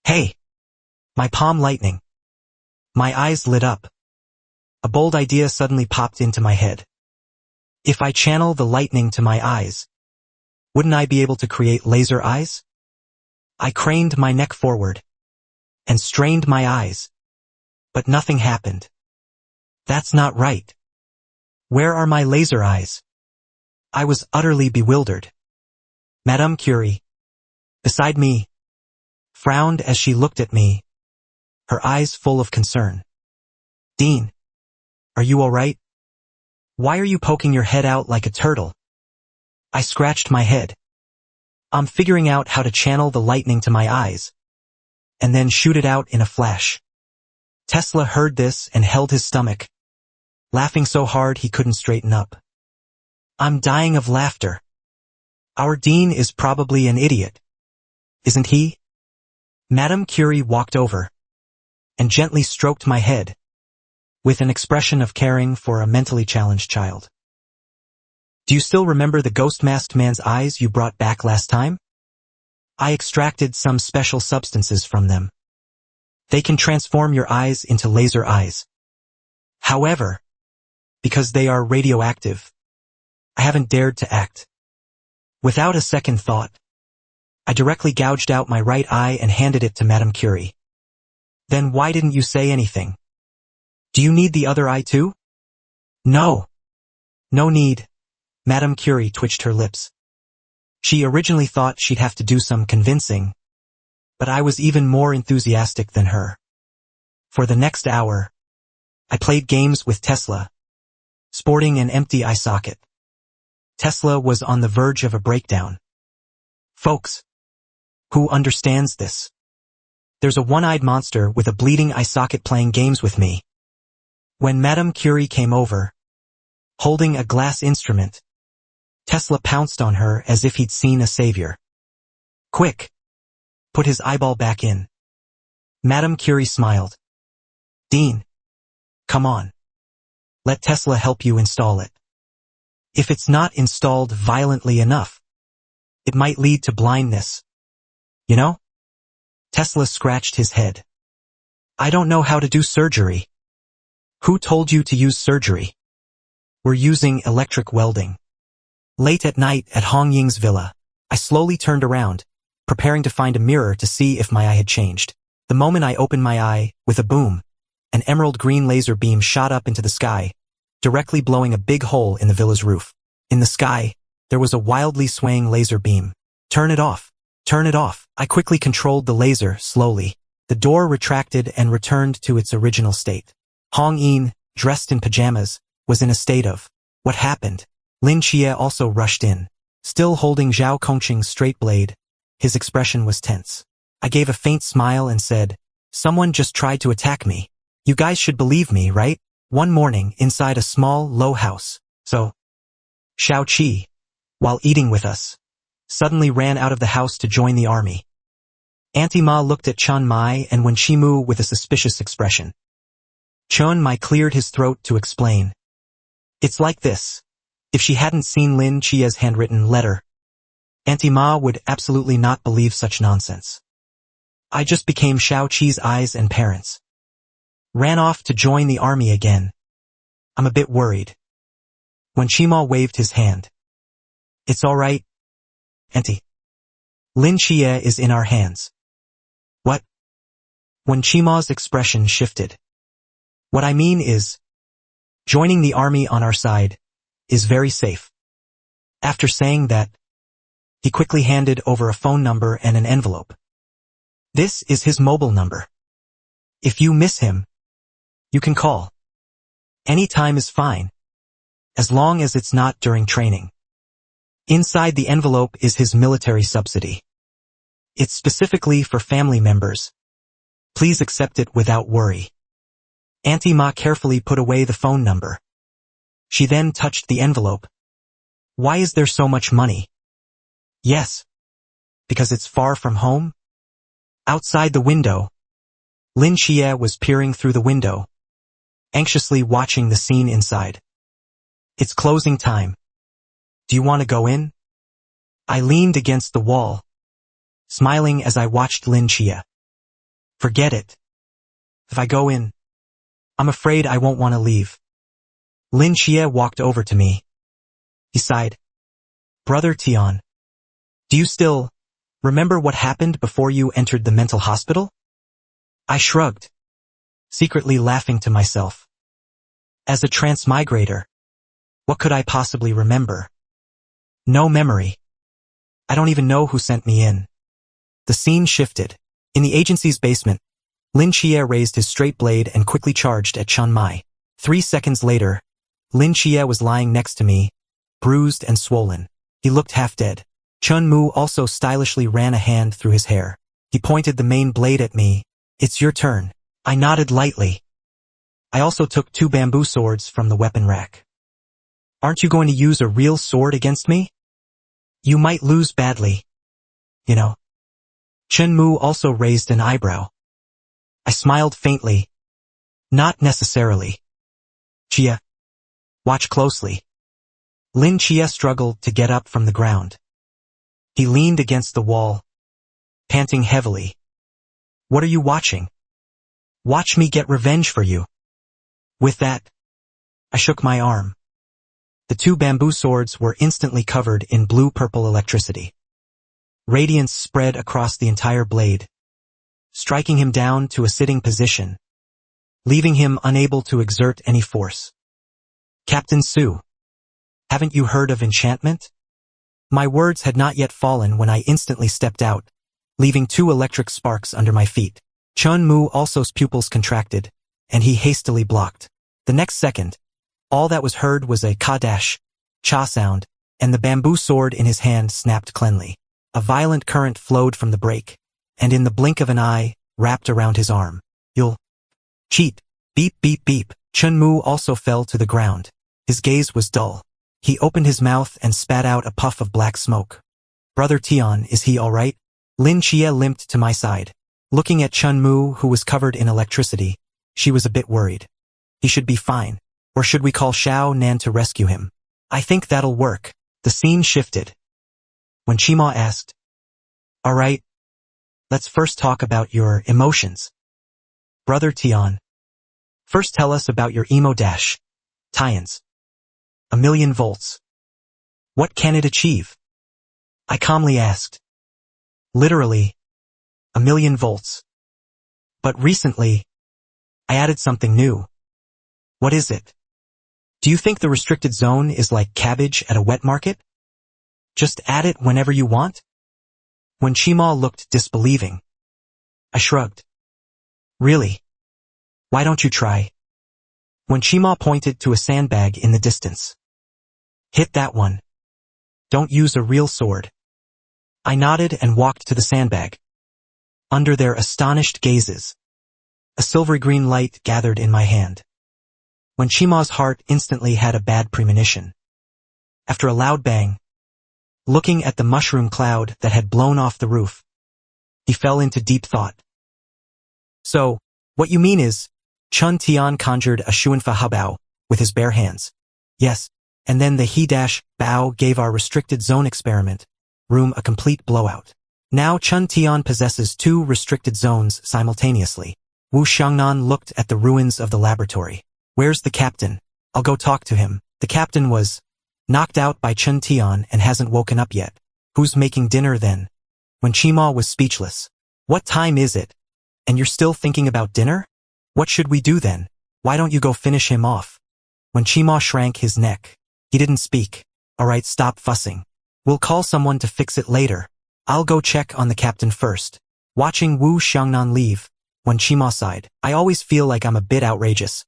Hey! My palm lightning. My eyes lit up. A bold idea suddenly popped into my head. If I channel the lightning to my eyes, wouldn't I be able to create laser eyes? I craned my neck forward and strained my eyes, but nothing happened. That's not right. Where are my laser eyes? I was utterly bewildered. Madame Curie, beside me, frowned as she looked at me, her eyes full of concern. Dean, are you all right? Why are you poking your head out like a turtle? I scratched my head. I'm figuring out how to channel the lightning to my eyes, and then shoot it out in a flash. Tesla heard this and held his stomach, laughing so hard he couldn't straighten up. I'm dying of laughter. Our dean is probably an idiot, isn't he? Madame Curie walked over and gently stroked my head, with an expression of caring for a mentally challenged child. Do you still remember the ghost-masked man's eyes you brought back last time? I extracted some special substances from them. They can transform your eyes into laser eyes. However, because they are radioactive, I haven't dared to act. Without a second thought, I directly gouged out my right eye and handed it to Madame Curie. Then why didn't you say anything? Do you need the other eye too? No. No need. Madame Curie twitched her lips. She originally thought she'd have to do some convincing, but I was even more enthusiastic than her. For the next hour, I played games with Tesla, sporting an empty eye socket. Tesla was on the verge of a breakdown. Folks, who understands this? There's a one-eyed monster with a bleeding eye socket playing games with me. When Madame Curie came over, holding a glass instrument, Tesla pounced on her as if he'd seen a savior. Quick! Put his eyeball back in. Madame Curie smiled. Dean, come on. Let Tesla help you install it. If it's not installed violently enough, it might lead to blindness. You know? Tesla scratched his head. I don't know how to do surgery. Who told you to use surgery? We're using electric welding. Late at night at Hong Ying's villa, I I slowly turned around, preparing to find a mirror to see if my eye had changed. The moment I opened my eye, with a boom, an emerald green laser beam shot up into the sky, directly blowing a big hole in the villa's roof. In the sky, there was a wildly swaying laser beam. Turn it off. Turn it off. I quickly controlled the laser, slowly. The door retracted and returned to its original state. Hong Yin, dressed in pajamas, was in a state of, what happened? Lin Xie also rushed in. Still holding Zhao Kongqing's straight blade, his expression was tense. I gave a faint smile and said, someone just tried to attack me. You guys should believe me, right? One morning, inside a small, low house, so Xiao Qi, while eating with us, suddenly ran out of the house to join the army. Auntie Ma looked at Chen Mai and Wen Shimu with a suspicious expression. Chen Mai cleared his throat to explain. It's like this. If she hadn't seen Lin Xie's handwritten letter, Auntie Ma would absolutely not believe such nonsense. I just became Xiao Qi's eyes and parents. Ran off to join the army again. I'm a bit worried. When Shima waved his hand. It's all right, Auntie. Lin Xie is in our hands. What? When Chima's expression shifted. What I mean is, joining the army on our side is very safe. After saying that, he quickly handed over a phone number and an envelope. This is his mobile number. If you miss him, you can call. Any time is fine, as long as it's not during training. Inside the envelope is his military subsidy. It's specifically for family members. Please accept it without worry. Auntie Ma carefully put away the phone number. She then touched the envelope. Why is there so much money? Yes. Because it's far from home? Outside the window, Lin Xie was peering through the window, anxiously watching the scene inside. It's closing time. Do you want to go in? I leaned against the wall, smiling as I watched Lin Xie. Forget it. If I go in, I'm afraid I won't want to leave. Lin Xie walked over to me. He sighed. Brother Tian, do you still remember what happened before you entered the mental hospital? I shrugged, secretly laughing to myself. As a transmigrator, what could I possibly remember? No memory. I don't even know who sent me in. The scene shifted. In the agency's basement, Lin Xie raised his straight blade and quickly charged at Chen Mai. 3 seconds later, Lin Xie was lying next to me, bruised and swollen. He looked half dead. Chun Mu also stylishly ran a hand through his hair. He pointed the main blade at me. It's your turn. I nodded lightly. I also took 2 bamboo swords from the weapon rack. Aren't you going to use a real sword against me? You might lose badly. You know. Chen Mu also raised an eyebrow. I smiled faintly. Not necessarily. Xie. Watch closely. Lin Xie struggled to get up from the ground. He leaned against the wall, panting heavily. What are you watching? Watch me get revenge for you. With that, I shook my arm. The 2 bamboo swords were instantly covered in blue-purple electricity. Radiance spread across the entire blade, striking him down to a sitting position, leaving him unable to exert any force. Captain Su, haven't you heard of enchantment? My words had not yet fallen when I instantly stepped out, leaving 2 electric sparks under my feet. Chun Mu also's pupils contracted, and he hastily blocked. The next second, all that was heard was a ka-dash, cha sound, and the bamboo sword in his hand snapped cleanly. A violent current flowed from the break, and in the blink of an eye, wrapped around his arm. You'll cheat. Beep beep beep. Chun Mu also fell to the ground. His gaze was dull. He opened his mouth and spat out a puff of black smoke. Brother Tian, is he all right? Lin Xie limped to my side. Looking at Chun Mu, who was covered in electricity, she was a bit worried. He should be fine. Or should we call Xiao Nan to rescue him? I think that'll work. The scene shifted. When Qima asked, all right, let's first talk about your emotions. Brother Tian, first tell us about your emo dash. Tians. 1,000,000 volts. What can it achieve? I calmly asked. Literally, 1,000,000 volts. But recently, I added something new. What is it? Do you think the restricted zone is like cabbage at a wet market? Just add it whenever you want? When Qima looked disbelieving, I shrugged. Really? Why don't you try? When Qima pointed to a sandbag in the distance. Hit that one. Don't use a real sword. I nodded and walked to the sandbag. Under their astonished gazes, a silvery green light gathered in my hand. When Chima's heart instantly had a bad premonition. After a loud bang, looking at the mushroom cloud that had blown off the roof, he fell into deep thought. So, what you mean is, Chun Tian conjured a Xuanfa Habao with his bare hands. Yes, and then the He-Bao gave our restricted zone experiment room a complete blowout. Now Chun Tian possesses 2 restricted zones simultaneously. Wu Xiangnan looked at the ruins of the laboratory. Where's the captain? I'll go talk to him. The captain was knocked out by Chun Tian and hasn't woken up yet. Who's making dinner then? When Qima was speechless. What time is it? And you're still thinking about dinner? What should we do then? Why don't you go finish him off? When Qima shrank his neck, he didn't speak. All right, stop fussing. We'll call someone to fix it later. I'll go check on the captain first. Watching Wu Xiangnan leave, when Qima sighed, I always feel like I'm a bit outrageous.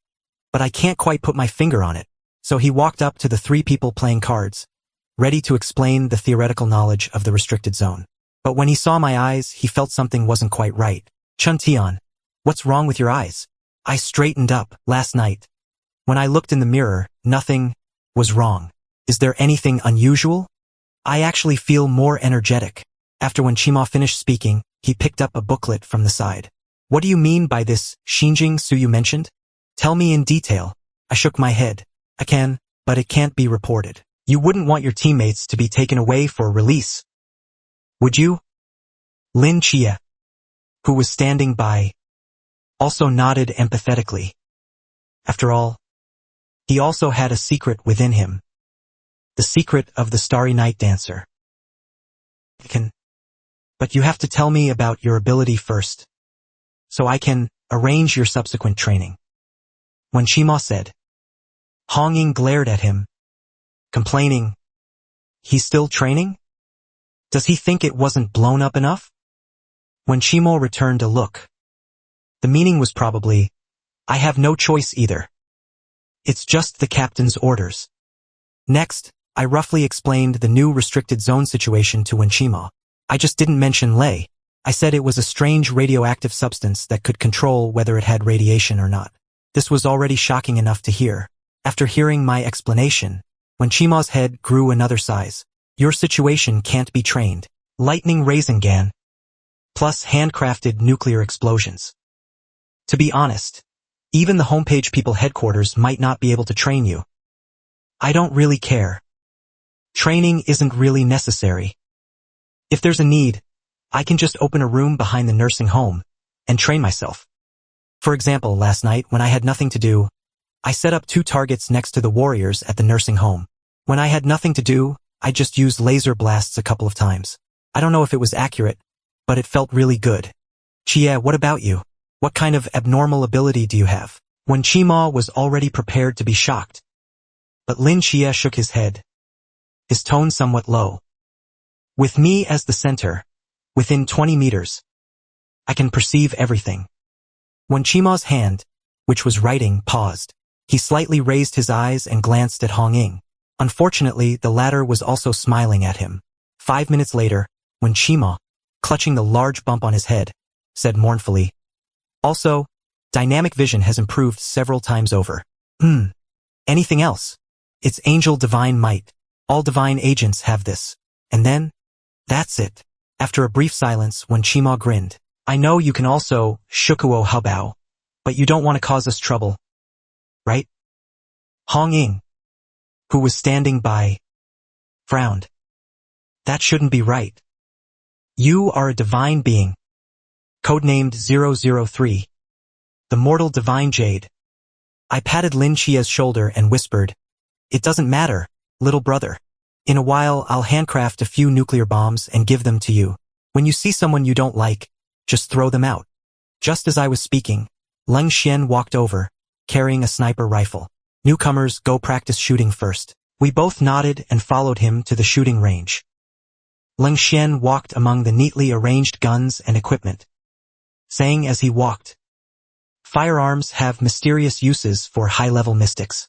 But I can't quite put my finger on it. So he walked up to the 3 people playing cards, ready to explain the theoretical knowledge of the restricted zone. But when he saw my eyes, he felt something wasn't quite right. Chun Tian, what's wrong with your eyes? I straightened up last night. When I looked in the mirror, nothing was wrong. Is there anything unusual? I actually feel more energetic. After when Qima finished speaking, he picked up a booklet from the side. What do you mean by this Xinjing Su you mentioned? Tell me in detail. I shook my head. I can, but it can't be reported. You wouldn't want your teammates to be taken away for release. Would you? Lin Chia, who was standing by, also nodded empathetically. After all, he also had a secret within him. The secret of the Starry Night Dancer. But you have to tell me about your ability first, so I can arrange your subsequent training. When Qima said, Hong Ying glared at him, complaining, he's still training? Does he think it wasn't blown up enough? When Qimo returned a look, the meaning was probably, I have no choice either. It's just the captain's orders. Next, I roughly explained the new restricted zone situation to Wen Qima. I just didn't mention Lei. I said it was a strange radioactive substance that could control whether it had radiation or not. This was already shocking enough to hear. After hearing my explanation, when Chima's head grew another size, your situation can't be trained. Lightning Rasengan, plus handcrafted nuclear explosions. To be honest, even the homepage people headquarters might not be able to train you. I don't really care. Training isn't really necessary. If there's a need, I can just open a room behind the nursing home and train myself. For example, last night when I had nothing to do, I set up 2 targets next to the warriors at the nursing home. When I had nothing to do, I just used laser blasts a couple of times. I don't know if it was accurate, but it felt really good. Chia, what about you? What kind of abnormal ability do you have? When Qima was already prepared to be shocked. But Lin Chia shook his head, his tone somewhat low. With me as the center, within 20 meters, I can perceive everything. When Chima's hand, which was writing, paused, he slightly raised his eyes and glanced at Hong Ying. Unfortunately, the latter was also smiling at him. 5 minutes later, when Qima, clutching the large bump on his head, said mournfully, also, dynamic vision has improved several times over. Anything else? It's angel divine might. All divine agents have this. And then, that's it. After a brief silence, when Qima grinned, I know you can also shukuo habao, but you don't want to cause us trouble, right? Hong Ying, who was standing by, frowned. That shouldn't be right. You are a divine being, codenamed 003, the mortal divine jade. I patted Lin Chia's shoulder and whispered, it doesn't matter, little brother. In a while, I'll handcraft a few nuclear bombs and give them to you. When you see someone you don't like, just throw them out. Just as I was speaking, Leng Xian walked over, carrying a sniper rifle. Newcomers, go practice shooting first. We both nodded and followed him to the shooting range. Leng Xian walked among the neatly arranged guns and equipment, saying as he walked, "Firearms have mysterious uses for high-level mystics.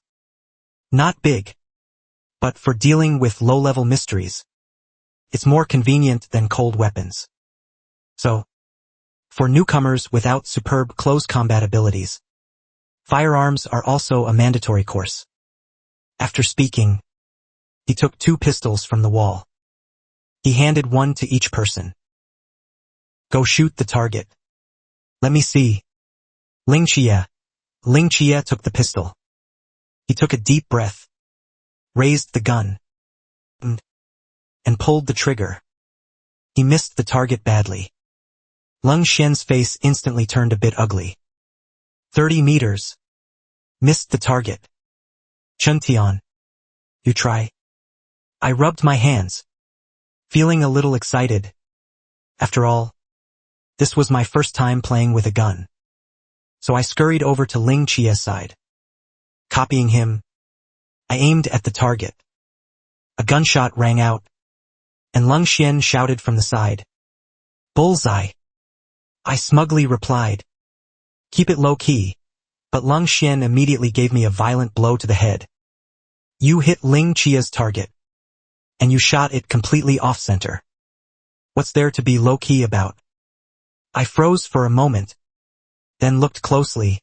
Not big, but for dealing with low-level mysteries, it's more convenient than cold weapons. So, for newcomers without superb close combat abilities, firearms are also a mandatory course." After speaking, he took 2 pistols from the wall. He handed one to each person. "Go shoot the target." "Let me see." Xianxia took the pistol. He took a deep breath, raised the gun, and pulled the trigger. He missed the target badly. Leng Xian's face instantly turned a bit ugly. 30 meters. Missed the target. Xianxia, you try. I rubbed my hands, feeling a little excited. After all, this was my first time playing with a gun. So I scurried over to Ling Qia's side. Copying him, I aimed at the target. A gunshot rang out, and Leng Xian shouted from the side, "Bullseye!" I smugly replied, "Keep it low-key," but Leng Xian immediately gave me a violent blow to the head. "You hit Ling Qia's target, and you shot it completely off-center. What's there to be low-key about?" I froze for a moment, then looked closely,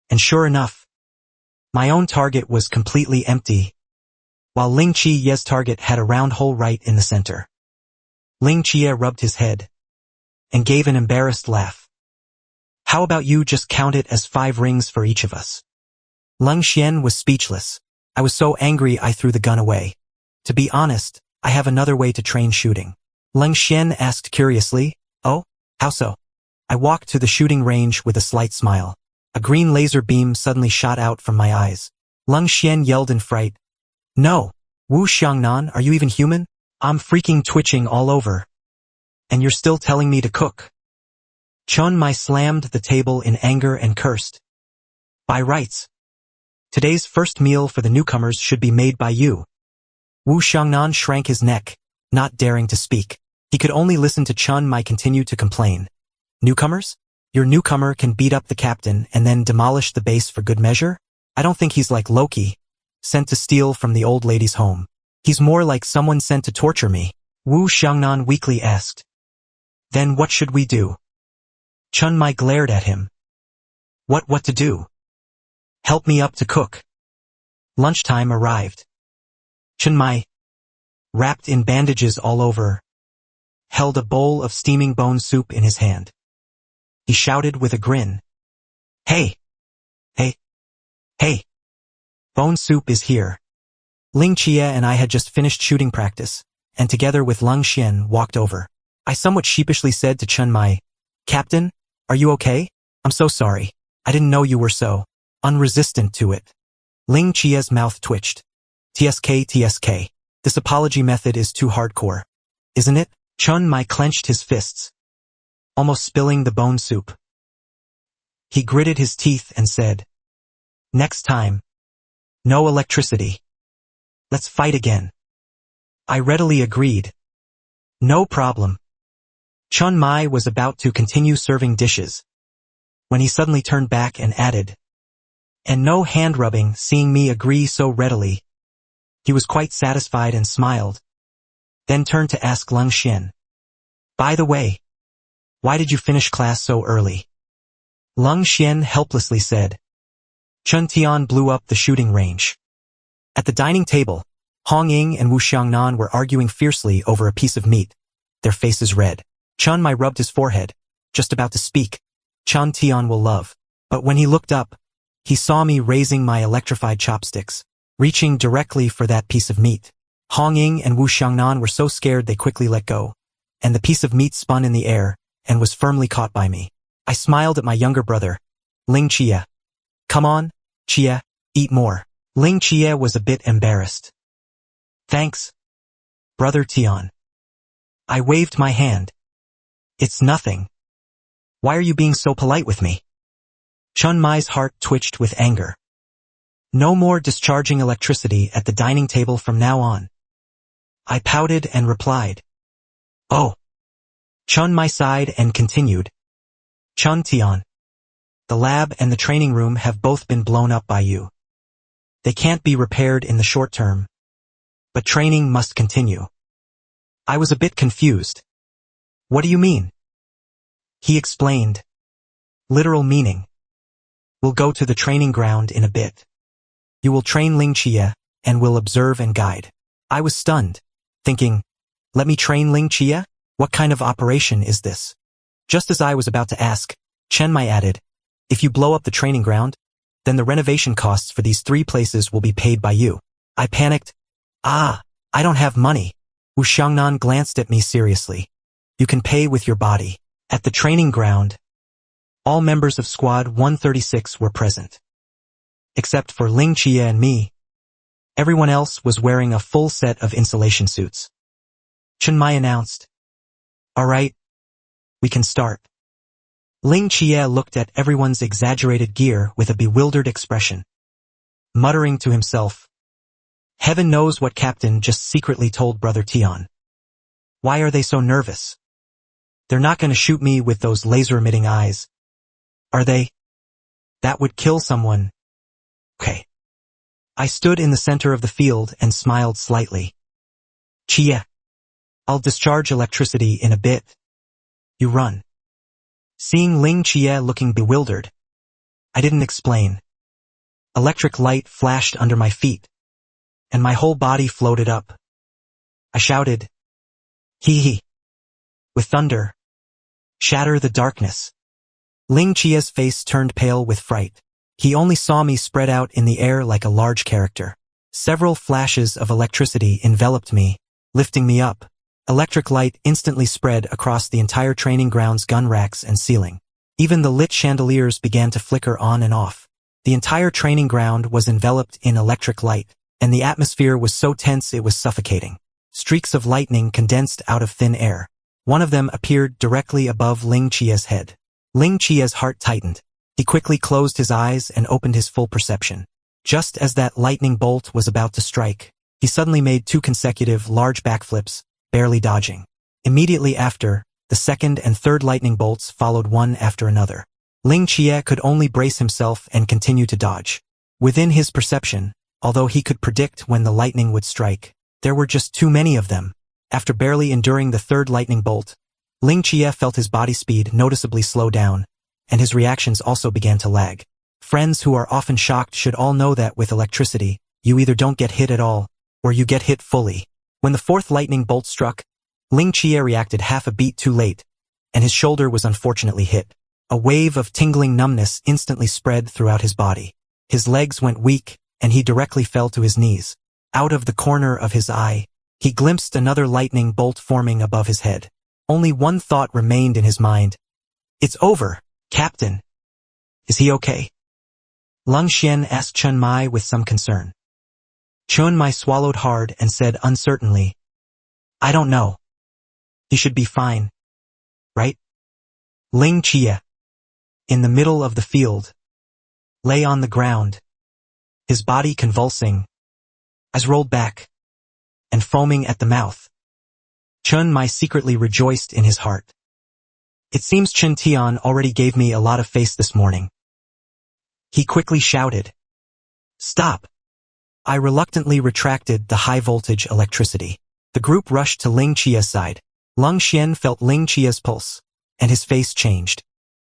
and sure enough, my own target was completely empty, while Ling Qia's target had a round hole right in the center. Ling Qia rubbed his head, and gave an embarrassed laugh. "How about you just count it as 5 rings for each of us?" Leng Xian was speechless. I was so angry I threw the gun away. "To be honest, I have another way to train shooting." Leng Xian asked curiously, "Oh, how so?" I walked to the shooting range with a slight smile. A green laser beam suddenly shot out from my eyes. Leng Xian yelled in fright, "No! Wu Xiangnan, are you even human? I'm freaking twitching all over. And you're still telling me to cook." Chun Mai slammed the table in anger and cursed. "By rights, today's first meal for the newcomers should be made by you." Wu Xiangnan shrank his neck, not daring to speak. He could only listen to Chun Mai continue to complain. "Newcomers? Your newcomer can beat up the captain and then demolish the base for good measure? I don't think he's like Loki, sent to steal from the old lady's home. He's more like someone sent to torture me." Wu Xiangnan weakly asked. "Then what should we do?" Chun Mai glared at him. What to do? Help me up to cook." Lunchtime arrived. Chun Mai, wrapped in bandages all over, held a bowl of steaming bone soup in his hand. He shouted with a grin, "Hey! Hey! Hey! Bone soup is here." Ling Qia and I had just finished shooting practice, and together with Leng Xian walked over. I somewhat sheepishly said to Chun Mai, "Captain, are you okay? I'm so sorry. I didn't know you were so unresistant to it." Ling Qia's mouth twitched. TSK. This apology method is too hardcore, isn't it?" Chun Mai clenched his fists, almost spilling the bone soup. He gritted his teeth and said, "Next time, no electricity. Let's fight again." I readily agreed. "No problem." Chun Mai was about to continue serving dishes, when he suddenly turned back and added, "And no hand-rubbing." Seeing me agree so readily, he was quite satisfied and smiled, then turned to ask Leng Xian, "By the way, why did you finish class so early?" Leng Xian helplessly said, "Chun Tian blew up the shooting range." At the dining table, Hong Ying and Wu Xiangnan were arguing fiercely over a piece of meat, their faces red. Chun Mai rubbed his forehead, just about to speak, "Chun Tian will love." But when he looked up, he saw me raising my electrified chopsticks, reaching directly for that piece of meat. Hong Ying and Wu Xiangnan were so scared they quickly let go, and the piece of meat spun in the air and was firmly caught by me. I smiled at my younger brother, Ling Qia. "Come on, Qia, eat more." Ling Qia was a bit embarrassed. "Thanks, Brother Tian. I waved my hand. It's nothing. Why are you being so polite with me? Chun Mai's heart twitched with anger. No more discharging electricity at the dining table from now on. I pouted and replied. Oh. Chun Mai sighed and continued. Chun Tian. The lab and the training room have both been blown up by you. They can't be repaired in the short term. But training must continue. I was a bit confused. What do you mean? He explained. Literal meaning. We'll go to the training ground in a bit. You will train Xianxia and will observe and guide. I was stunned, thinking, let me train Xianxia? What kind of operation is this? Just as I was about to ask, Chen Mai added, if you blow up the training ground, then the renovation costs for these 3 places will be paid by you. I panicked. I don't have money. Wu Xiangnan glanced at me seriously. You can pay with your body. At the training ground, all members of Squad 136 were present. Except for Xianxia and me. Everyone else was wearing a full set of insulation suits. Chen Mai announced. All right. We can start. Xianxia looked at everyone's exaggerated gear with a bewildered expression. Muttering to himself. Heaven knows what Captain just secretly told Brother Tian. Why are they so nervous? They're not going to shoot me with those laser-emitting eyes. Are they? That would kill someone. Okay. I stood in the center of the field and smiled slightly. Chia. I'll discharge electricity in a bit. You run. Seeing Xianxia looking bewildered, I didn't explain. Electric light flashed under my feet, and my whole body floated up. I shouted, hee hee. With thunder. Shatter the darkness. Xia's face turned pale with fright. He only saw me spread out in the air like a large character. Several flashes of electricity enveloped me, lifting me up. Electric light instantly spread across the entire training ground's gun racks and ceiling. Even the lit chandeliers began to flicker on and off. The entire training ground was enveloped in electric light, and the atmosphere was so tense it was suffocating. Streaks of lightning condensed out of thin air. One of them appeared directly above Xia's head. Xia's heart tightened. He quickly closed his eyes and opened his full perception. Just as that lightning bolt was about to strike, he suddenly made 2 consecutive large backflips, barely dodging. Immediately after, the second and third lightning bolts followed one after another. Xia could only brace himself and continue to dodge. Within his perception, although he could predict when the lightning would strike, there were just too many of them. After barely enduring the third lightning bolt, Xia felt his body speed noticeably slow down, and his reactions also began to lag. Friends who are often shocked should all know that with electricity, you either don't get hit at all, or you get hit fully. When the fourth lightning bolt struck, Xia reacted half a beat too late, and his shoulder was unfortunately hit. A wave of tingling numbness instantly spread throughout his body. His legs went weak, and he directly fell to his knees. Out of the corner of his eye, he glimpsed another lightning bolt forming above his head. Only one thought remained in his mind. It's over, Captain. Is he okay? Lung Xian asked Chun Mai with some concern. Chun Mai swallowed hard and said uncertainly, I don't know. He should be fine. Right? Xia, in the middle of the field, lay on the ground, his body convulsing, eyes rolled back, and foaming at the mouth. Chun Mai secretly rejoiced in his heart. It seems Chen Tian already gave me a lot of face this morning. He quickly shouted. Stop! I reluctantly retracted the high-voltage electricity. The group rushed to Xia's side. Lung Xian felt Xia's pulse, and his face changed.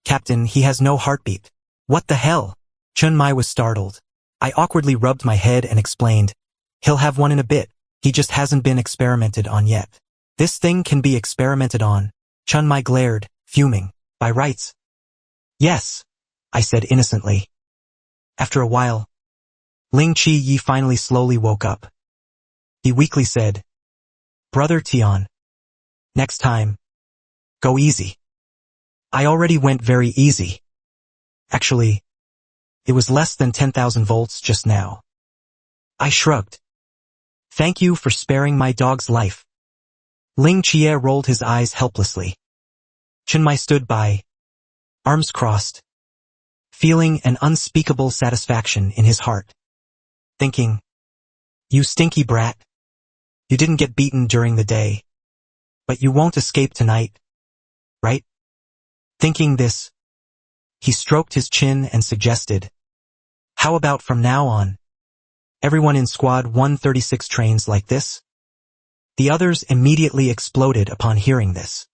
Captain, he has no heartbeat. What the hell? Chun Mai was startled. I awkwardly rubbed my head and explained. He'll have one in a bit. He just hasn't been experimented on yet. This thing can be experimented on. Chun Mai glared, fuming. By rights. Yes, I said innocently. After a while, Yi finally slowly woke up. He weakly said, Brother Tian, next time, go easy. I already went very easy. Actually, it was less than 10,000 volts just now. I shrugged. Thank you for sparing my dog's life. Ling Xie rolled his eyes helplessly. Chen Mai stood by, arms crossed, feeling an unspeakable satisfaction in his heart. Thinking, you stinky brat. You didn't get beaten during the day. But you won't escape tonight, right? Thinking this, he stroked his chin and suggested, how about from now on, everyone in Squad 136 trains like this? The others immediately exploded upon hearing this.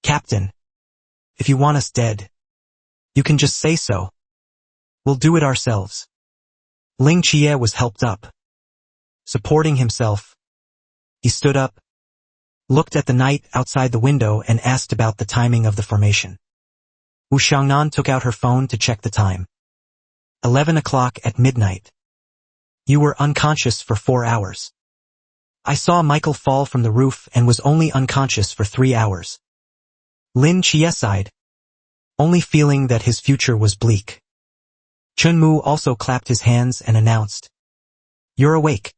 Captain, if you want us dead, you can just say so. We'll do it ourselves. Ling Xie was helped up. Supporting himself, he stood up, looked at the night outside the window and asked about the timing of the formation. Wu Xiangnan took out her phone to check the time. 11 o'clock at midnight. You were unconscious for 4 hours. I saw Michael fall from the roof and was only unconscious for 3 hours. Lin Xie sighed, only feeling that his future was bleak. Chun Mu also clapped his hands and announced, you're awake.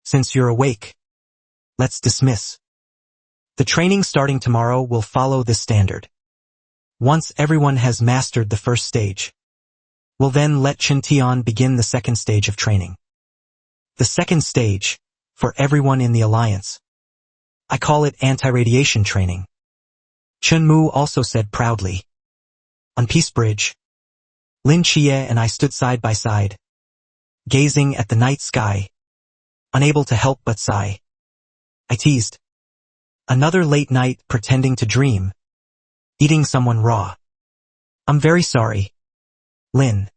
Since you're awake, let's dismiss. The training starting tomorrow will follow this standard. Once everyone has mastered the first stage, we'll then let Chen Tian begin the second stage of training. The second stage, for everyone in the alliance. I call it anti-radiation training. Chun Mu also said proudly. On Peace Bridge, Lin Xie and I stood side by side, gazing at the night sky, unable to help but sigh. I teased. Another late night pretending to dream, eating someone raw. I'm very sorry. Lin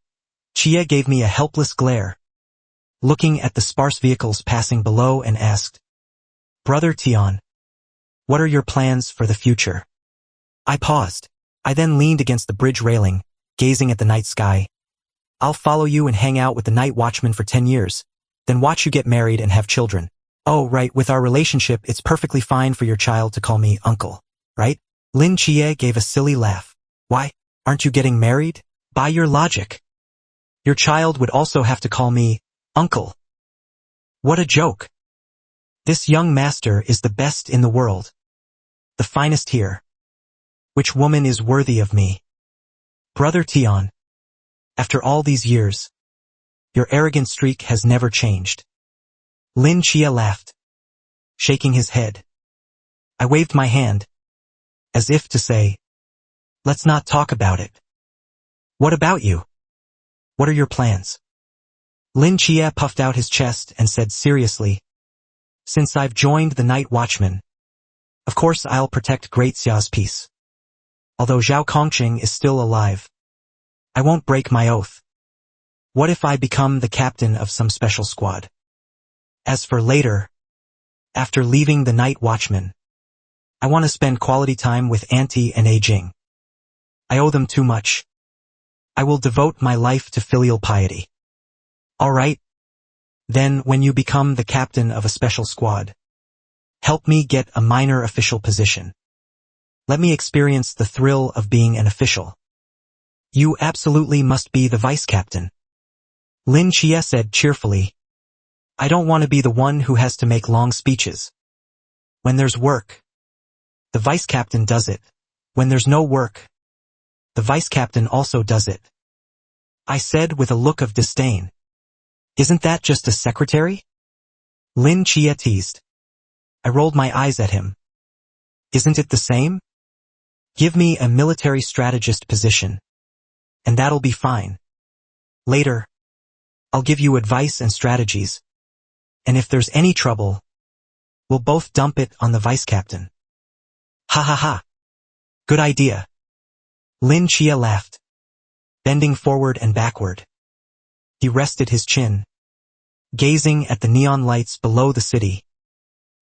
Xie gave me a helpless glare, looking at the sparse vehicles passing below and asked, Brother Tian, what are your plans for the future? I paused. I then leaned against the bridge railing, gazing at the night sky. I'll follow you and hang out with the night watchman for 10 years, then watch you get married and have children. Oh, right, with our relationship, it's perfectly fine for your child to call me uncle, right? Lin Xie gave a silly laugh. Why, aren't you getting married? By your logic, your child would also have to call me uncle. What a joke. This young master is the best in the world. The finest here. Which woman is worthy of me? Brother Tian, after all these years, your arrogant streak has never changed. Lin Xie laughed, shaking his head. I waved my hand, as if to say, let's not talk about it. What about you? What are your plans? Lin Xie puffed out his chest and said seriously, since I've joined the Night Watchman, of course I'll protect Great Xia's peace. Although Zhao Kongqing is still alive, I won't break my oath. What if I become the captain of some special squad? As for later, after leaving the Night Watchman, I want to spend quality time with Auntie and Jing. I owe them too much. I will devote my life to filial piety. All right? Then when you become the captain of a special squad, help me get a minor official position. Let me experience the thrill of being an official. You absolutely must be the vice captain. Lin Xie said cheerfully, I don't want to be the one who has to make long speeches. When there's work, the vice captain does it. When there's no work, the vice captain also does it. I said with a look of disdain. Isn't that just a secretary? Lin Xie teased. I rolled my eyes at him. Isn't it the same? Give me a military strategist position, and that'll be fine. Later, I'll give you advice and strategies, and if there's any trouble, we'll both dump it on the vice captain. Ha ha ha. Good idea. Lin Xie laughed, bending forward and backward. He rested his chin, gazing at the neon lights below the city,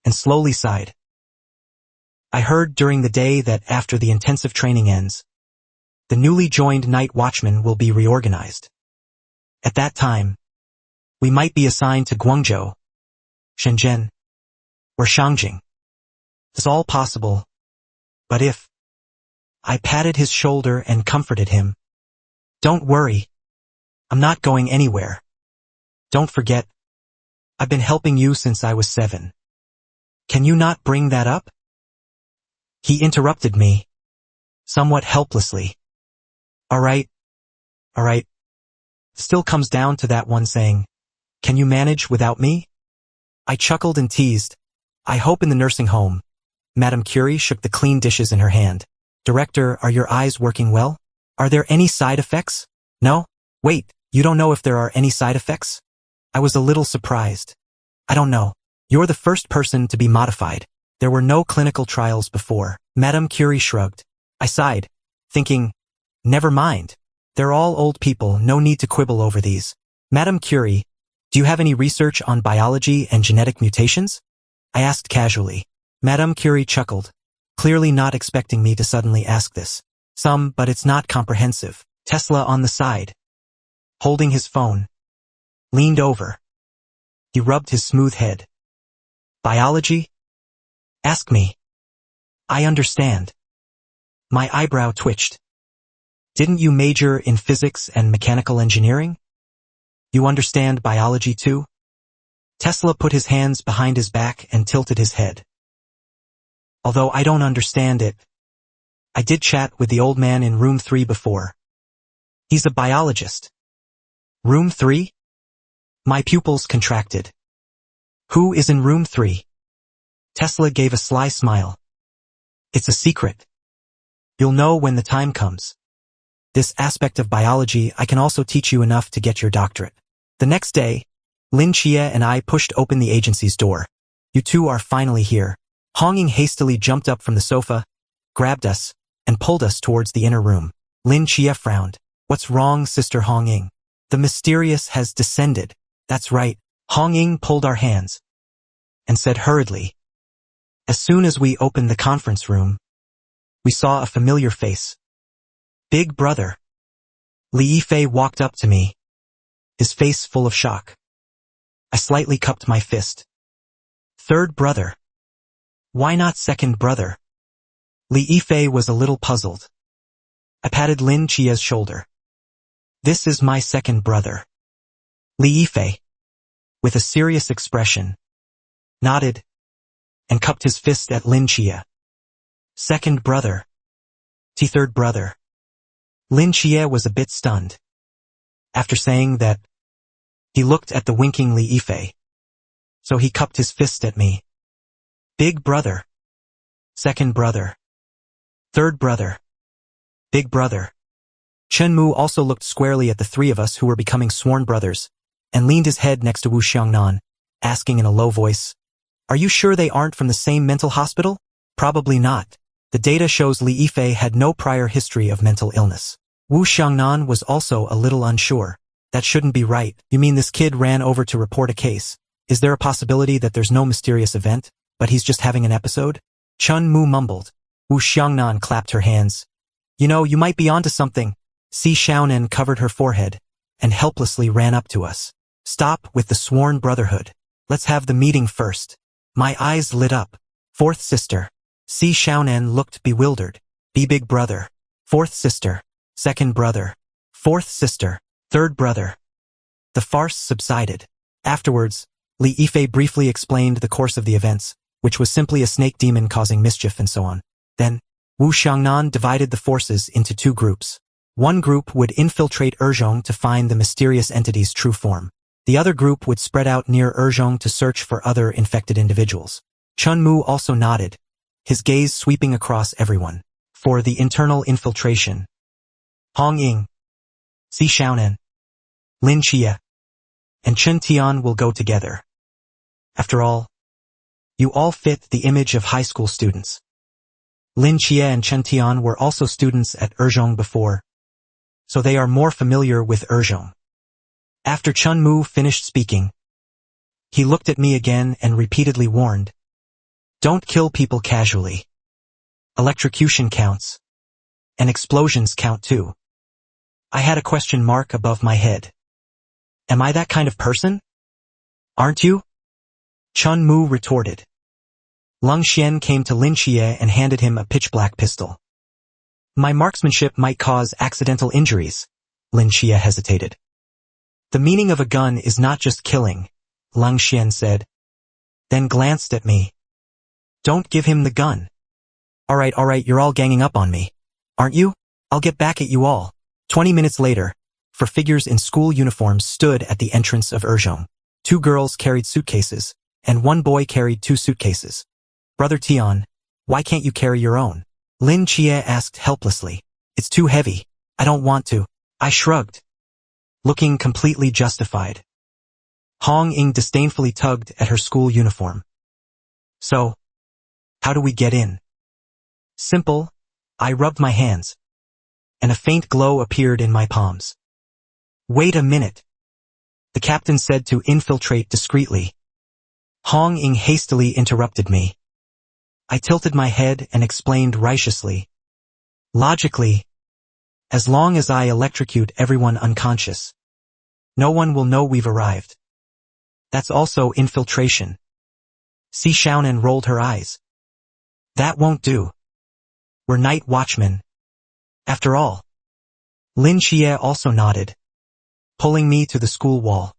and slowly sighed. I heard during the day that after the intensive training ends, the newly joined night watchman will be reorganized. At that time, we might be assigned to Guangzhou, Shenzhen, or Shangjing. It's all possible, but if... I patted his shoulder and comforted him. Don't worry. I'm not going anywhere. Don't forget, I've been helping you since I was 7. Can you not bring that up? He interrupted me, somewhat helplessly. All right. Still comes down to that one saying, can you manage without me? I chuckled and teased. I hope in the nursing home. Madame Curie shook the clean dishes in her hand. Director, are your eyes working well? Are there any side effects? No? Wait, you don't know if there are any side effects? I was a little surprised. I don't know. You're the first person to be modified. There were no clinical trials before. Madame Curie shrugged. I sighed, thinking, never mind. They're all old people, no need to quibble over these. Madame Curie, do you have any research on biology and genetic mutations? I asked casually. Madame Curie chuckled, clearly not expecting me to suddenly ask this. Some, but it's not comprehensive. Tesla on the side, holding his phone, leaned over. He rubbed his smooth head. Biology? Ask me. I understand. My eyebrow twitched. Didn't you major in physics and mechanical engineering? You understand biology too? Tesla put his hands behind his back and tilted his head. Although I don't understand it, I did chat with the old man in room 3 before. He's a biologist. Room 3? My pupils contracted. Who is in room 3? Tesla gave a sly smile. It's a secret. You'll know when the time comes. This aspect of biology I can also teach you enough to get your doctorate. The next day, Xianxia and I pushed open the agency's door. You two are finally here. Honging hastily jumped up from the sofa, grabbed us, and pulled us towards the inner room. Xianxia frowned. What's wrong, Sister Honging? The mysterious has descended. That's right. Honging pulled our hands and said hurriedly. As soon as we opened the conference room, we saw a familiar face. Big brother. Li Yifei walked up to me, his face full of shock. I slightly cupped my fist. Third brother. Why not second brother? Li Yifei was a little puzzled. I patted Lin Chia's shoulder. This is my second brother. Li Yifei, with a serious expression, nodded and cupped his fist at Lin Chia. Second brother. Third brother. Lin Chia was a bit stunned. After saying that, he looked at the winking Li Yifei. So he cupped his fist at me. Big brother. Second brother. Third brother. Big brother. Chen Mu also looked squarely at the three of us who were becoming sworn brothers, and leaned his head next to Wu Xiangnan, asking in a low voice, Are you sure they aren't from the same mental hospital? Probably not. The data shows Li Yifei had no prior history of mental illness. Wu Xiangnan was also a little unsure. That shouldn't be right. You mean this kid ran over to report a case? Is there a possibility that there's no mysterious event, but he's just having an episode? Chen Mu mumbled. Wu Xiangnan clapped her hands. You know, you might be onto something. Si Xiaonan covered her forehead and helplessly ran up to us. Stop with the sworn brotherhood. Let's have the meeting first. My eyes lit up. Fourth sister. Si Xiaonan looked bewildered. Be big brother. Fourth sister. Second brother. Fourth sister. Third brother. The farce subsided. Afterwards, Li Yifei briefly explained the course of the events, which was simply a snake demon causing mischief and so on. Then, Wu Xiangnan divided the forces into two groups. One group would infiltrate Erzhong to find the mysterious entity's true form. The other group would spread out near Erzhong to search for other infected individuals. Chen Mu also nodded, his gaze sweeping across everyone. For the internal infiltration, Hong Ying, Si Xiaonan, Lin Chia, and Chen Tian will go together. After all, you all fit the image of high school students. Lin Chia and Chen Tian were also students at Erzhong before, so they are more familiar with Erzhong. After Chen Mu finished speaking, he looked at me again and repeatedly warned, Don't kill people casually. Electrocution counts. And explosions count too. I had a question mark above my head. Am I that kind of person? Aren't you? Chen Mu retorted. Lung Xian came to Lin Xie and handed him a pitch-black pistol. My marksmanship might cause accidental injuries, Lin Xie hesitated. The meaning of a gun is not just killing, Lung Xian said, then glanced at me. Don't give him the gun. Alright, you're all ganging up on me. Aren't you? I'll get back at you all. 20 minutes later, four figures in school uniforms stood at the entrance of Urjong. 2 girls carried suitcases, and 1 boy carried 2 suitcases. Brother Tian, why can't you carry your own? Lin Xie asked helplessly. It's too heavy. I don't want to. I shrugged, looking completely justified. Hong Ying disdainfully tugged at her school uniform. So, how do we get in? Simple. I rubbed my hands, and a faint glow appeared in my palms. Wait a minute. The captain said to infiltrate discreetly. Hong Ying hastily interrupted me. I tilted my head and explained righteously. Logically, as long as I electrocute everyone unconscious, no one will know we've arrived. That's also infiltration. Si Xiaonan rolled her eyes. That won't do. We're night watchmen. After all. Lin Xie also nodded, pulling me to the school wall.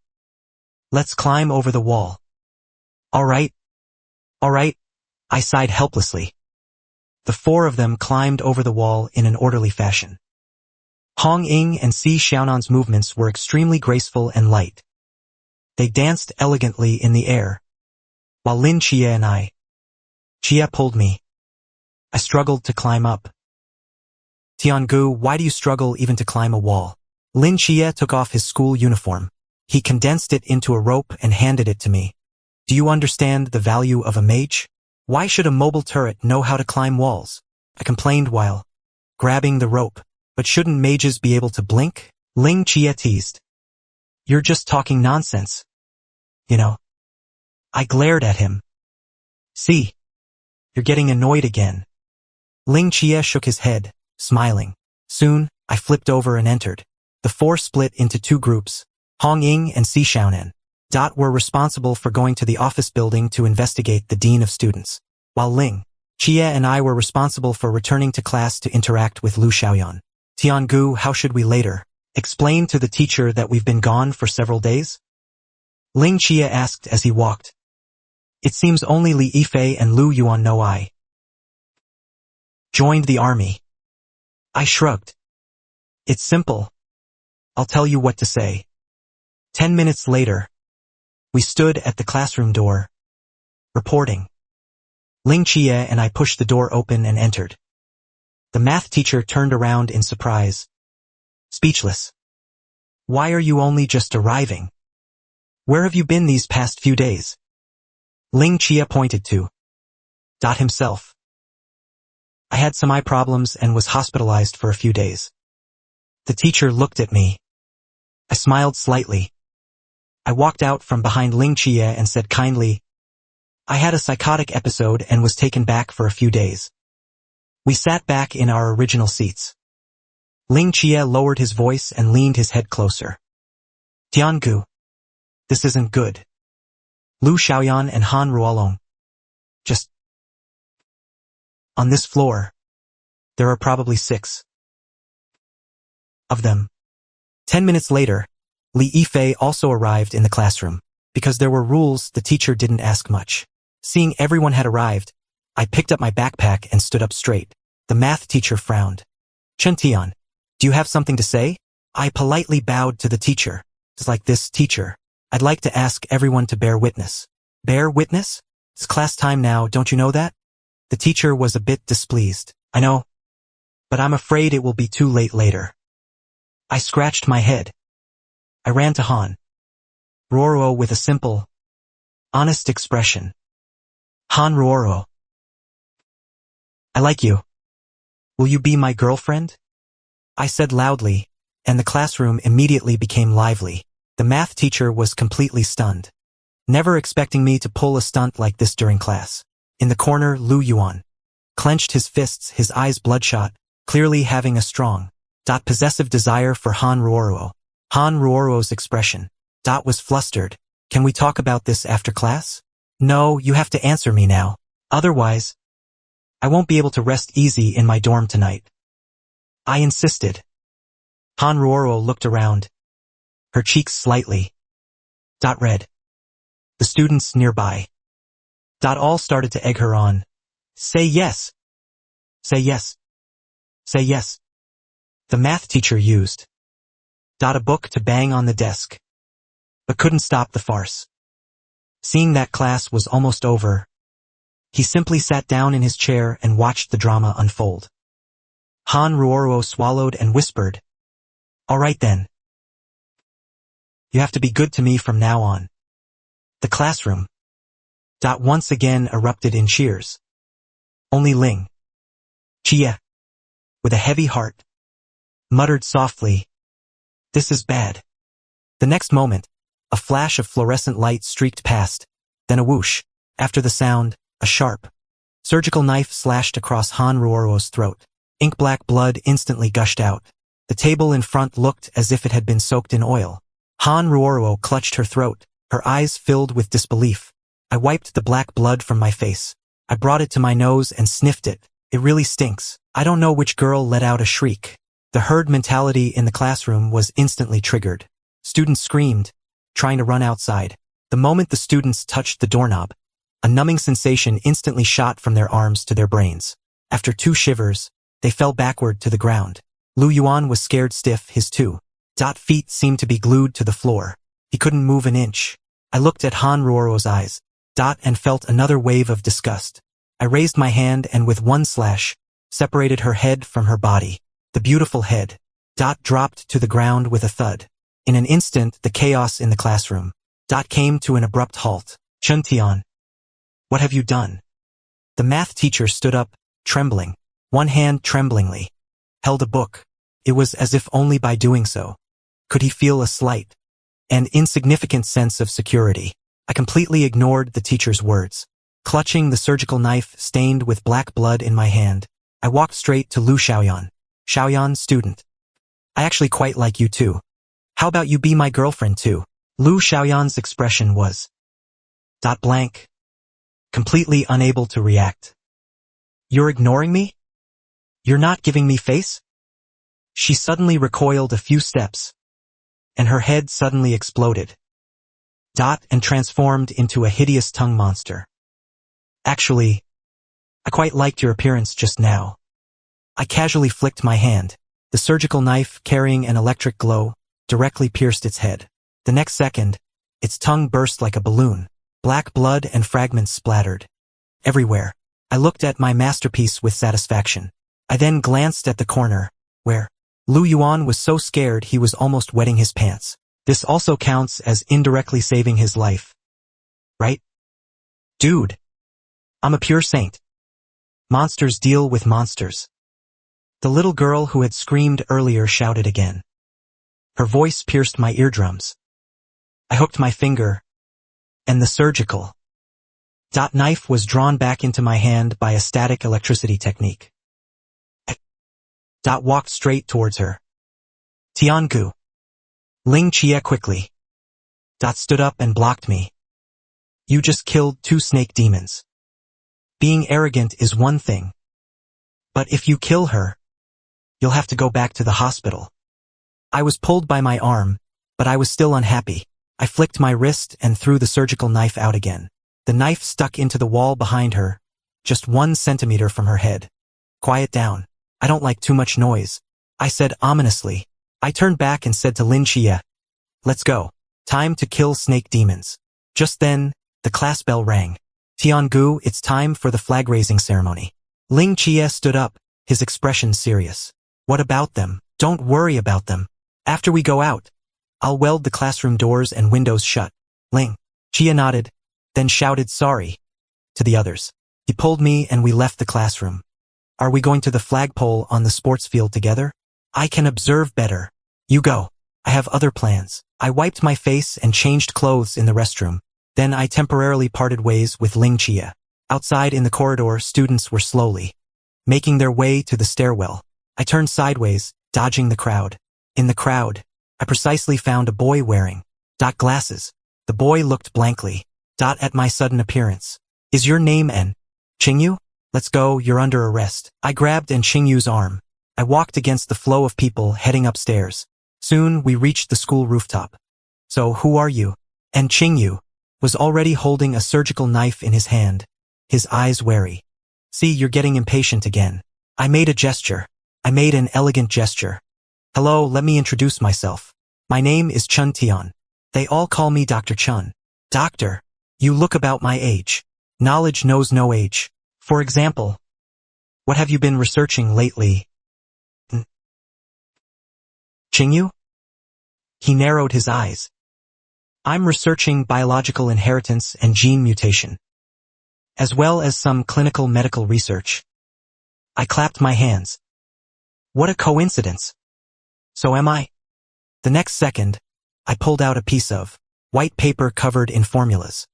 Let's climb over the wall. Alright, I sighed helplessly. The 4 of them climbed over the wall in an orderly fashion. Hong Ying and Si Xiaonan's movements were extremely graceful and light. They danced elegantly in the air, while Lin Xie and Xie pulled me. I struggled to climb up. Tiangu, why do you struggle even to climb a wall? Lin Xie took off his school uniform. He condensed it into a rope and handed it to me. Do you understand the value of a mage? Why should a mobile turret know how to climb walls? I complained while grabbing the rope. But shouldn't mages be able to blink? Ling Xie teased. You're just talking nonsense. You know. I glared at him. See, you're getting annoyed again. Ling Xie shook his head, smiling. Soon, I flipped over and entered. The 4 split into 2 groups. Hong Ying and Si Xiaonan were responsible for going to the office building to investigate the dean of students, while Ling Xie and I were responsible for returning to class to interact with Lu Xiaoyan. Tiangu, how should we later explain to the teacher that we've been gone for several days? Ling Xie asked as he walked. It seems only Li Yifei and Lu Yuan know I joined the army. I shrugged. It's simple. I'll tell you what to say. 10 minutes later, we stood at the classroom door, reporting. Ling Xie and I pushed the door open and entered. The math teacher turned around in surprise. Speechless. Why are you only just arriving? Where have you been these past few days? Ling Xie pointed to himself. I had some eye problems and was hospitalized for a few days. The teacher looked at me. I smiled slightly. I walked out from behind Ling Xie and said kindly, I had a psychotic episode and was taken back for a few days. We sat back in our original seats. Ling Xie lowered his voice and leaned his head closer. Tiangu, this isn't good. Lu Xiaoyan and Han Ruolong. Just on this floor, there are probably 6 of them. 10 minutes later, Li Yifei also arrived in the classroom. Because there were rules, the teacher didn't ask much. Seeing everyone had arrived, I picked up my backpack and stood up straight. The math teacher frowned. Chen Tian, do you have something to say? I politely bowed to the teacher. It's like this, teacher. I'd like to ask everyone to bear witness. Bear witness? It's class time now, don't you know that? The teacher was a bit displeased. I know. But I'm afraid it will be too late later. I scratched my head. I ran to Han Ruoro with a simple, honest expression. Han Ruoro. I like you. Will you be my girlfriend? I said loudly, and the classroom immediately became lively. The math teacher was completely stunned, never expecting me to pull a stunt like this during class. In the corner, Lu Yuan clenched his fists, his eyes bloodshot, clearly having a strong, possessive desire for Han Ruoro. Han Ruoro's expression, was flustered. Can we talk about this after class? No, you have to answer me now. Otherwise, I won't be able to rest easy in my dorm tonight. I insisted. Han Ruoro looked around, her cheeks slightly red. The students nearby all started to egg her on. Say yes. Say yes. Say yes. The math teacher used a book to bang on the desk, but couldn't stop the farce. Seeing that class was almost over, he simply sat down in his chair and watched the drama unfold. Han Ruoruo swallowed and whispered, "All right then. You have to be good to me from now on." The classroom once again erupted in cheers. Only Ling Xia, with a heavy heart, muttered softly, "This is bad." The next moment, a flash of fluorescent light streaked past, then a whoosh. After the sound, a sharp, surgical knife slashed across Han Ruoruo's throat. Ink-black blood instantly gushed out. The table in front looked as if it had been soaked in oil. Han Ruoruo clutched her throat, her eyes filled with disbelief. I wiped the black blood from my face. I brought it to my nose and sniffed it. It really stinks. I don't know which girl let out a shriek. The herd mentality in the classroom was instantly triggered. Students screamed, trying to run outside. The moment the students touched the doorknob, a numbing sensation instantly shot from their arms to their brains. After 2 shivers, they fell backward to the ground. Lu Yuan was scared stiff, his 2 feet seemed to be glued to the floor. He couldn't move an inch. I looked at Han Ruoruo's eyes, and felt another wave of disgust. I raised my hand and with one slash, separated her head from her body. The beautiful head, dropped to the ground with a thud. In an instant, the chaos in the classroom, came to an abrupt halt. "Chen Tian, what have you done?" The math teacher stood up, trembling. One hand tremblingly held a book. It was as if only by doing so could he feel a slight and insignificant sense of security. I completely ignored the teacher's words. Clutching the surgical knife stained with black blood in my hand, I walked straight to Lu Xiaoyan. "Xiaoyan, student. I actually quite like you too. How about you be my girlfriend too?" Lu Xiaoyan's expression was blank, completely unable to react. "You're ignoring me? You're not giving me face?" She suddenly recoiled a few steps, and her head suddenly exploded, and transformed into a hideous tongue monster. "Actually, I quite liked your appearance just now." I casually flicked my hand. The surgical knife, carrying an electric glow, directly pierced its head. The next second, its tongue burst like a balloon. Black blood and fragments splattered everywhere. I looked at my masterpiece with satisfaction. I then glanced at the corner, where Lu Yuan was so scared he was almost wetting his pants. This also counts as indirectly saving his life, right? Dude, I'm a pure saint. Monsters deal with monsters. The little girl who had screamed earlier shouted again. Her voice pierced my eardrums. I hooked my finger, and the surgical knife was drawn back into my hand by a static electricity technique. Walked straight towards her. "Tiangu." Ling Xia quickly stood up and blocked me. "You just killed 2 snake demons. Being arrogant is one thing, but if you kill her, you'll have to go back to the hospital." I was pulled by my arm, but I was still unhappy. I flicked my wrist and threw the surgical knife out again. The knife stuck into the wall behind her, just 1 centimeter from her head. "Quiet down. I don't like too much noise," I said ominously. I turned back and said to Lin Xia, "Let's go. Time to kill snake demons." Just then, the class bell rang. "Tiangu, it's time for the flag-raising ceremony." Ling Xia stood up, his expression serious. "What about them?" "Don't worry about them. After we go out, I'll weld the classroom doors and windows shut." Ling Xia nodded, then shouted sorry to the others. He pulled me and we left the classroom. "Are we going to the flagpole on the sports field together?" "I can observe better. You go. I have other plans." I wiped my face and changed clothes in the restroom. Then I temporarily parted ways with Ling Xia. Outside in the corridor, students were slowly making their way to the stairwell. I turned sideways, dodging the crowd. In the crowd, I precisely found a boy wearing glasses. The boy looked blankly at my sudden appearance. "Is your name N. Qingyu? Let's go, you're under arrest." I grabbed N. Qingyu's arm. I walked against the flow of people heading upstairs. Soon we reached the school rooftop. "So who are you?" N. Qingyu was already holding a surgical knife in his hand, his eyes wary. See, you're getting impatient again. I made a gesture. I made an elegant gesture. Hello, let me introduce myself. My name is Chun Tian. They all call me Dr. Chun. Doctor, you look about my age. Knowledge knows no age. For example, what have you been researching lately? Qingyu? He narrowed his eyes. I'm researching biological inheritance and gene mutation, as well as some clinical medical research. I clapped my hands. What a coincidence. So am I. The next second, I pulled out a piece of white paper covered in formulas.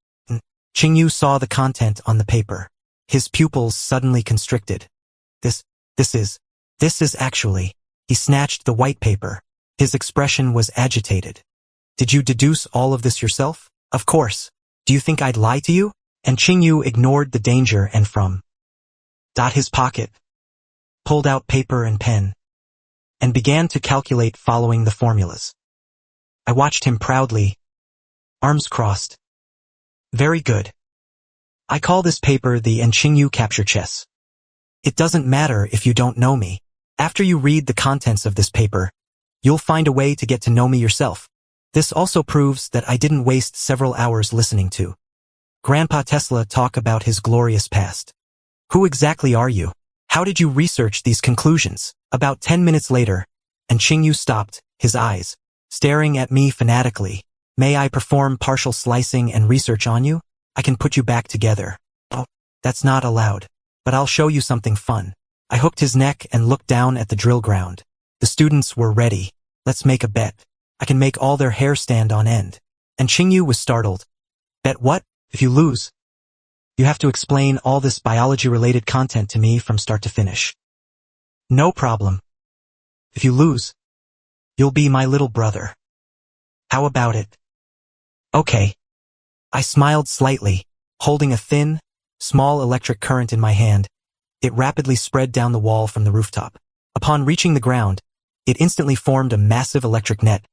Qingyu saw the content on the paper. His pupils suddenly constricted. This is actually. He snatched the white paper. His expression was agitated. Did you deduce all of this yourself? Of course. Do you think I'd lie to you? And Qingyu ignored the danger and from his pocket, pulled out paper and pen, and began to calculate following the formulas. I watched him proudly, arms crossed. Very good. I call this paper the Qingyu capture chess. It doesn't matter if you don't know me. After you read the contents of this paper, you'll find a way to get to know me yourself. This also proves that I didn't waste several hours listening to Grandpa Tesla talk about his glorious past. Who exactly are you? How did you research these conclusions? About 10 minutes later, and Qingyu stopped, his eyes staring at me fanatically. May I perform partial slicing and research on you? I can put you back together. Oh, that's not allowed. But I'll show you something fun. I hooked his neck and looked down at the drill ground. The students were ready. Let's make a bet. I can make all their hair stand on end. And Qingyu was startled. Bet what? If you lose, you have to explain all this biology-related content to me from start to finish. No problem. If you lose, you'll be my little brother. How about it? Okay. I smiled slightly, holding a thin, small electric current in my hand. It rapidly spread down the wall from the rooftop. Upon reaching the ground, it instantly formed a massive electric net,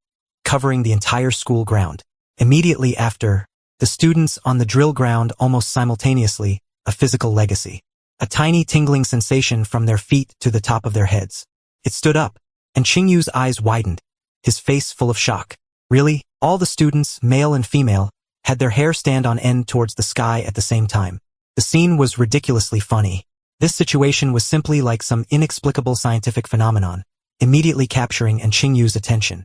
covering the entire school ground. Immediately after, the students on the drill ground almost simultaneously, a physical legacy. A tiny tingling sensation from their feet to the top of their heads. It stood up, and Qingyu's eyes widened, his face full of shock. Really, all the students, male and female, had their hair stand on end towards the sky at the same time. The scene was ridiculously funny. This situation was simply like some inexplicable scientific phenomenon, immediately capturing Qingyu's attention.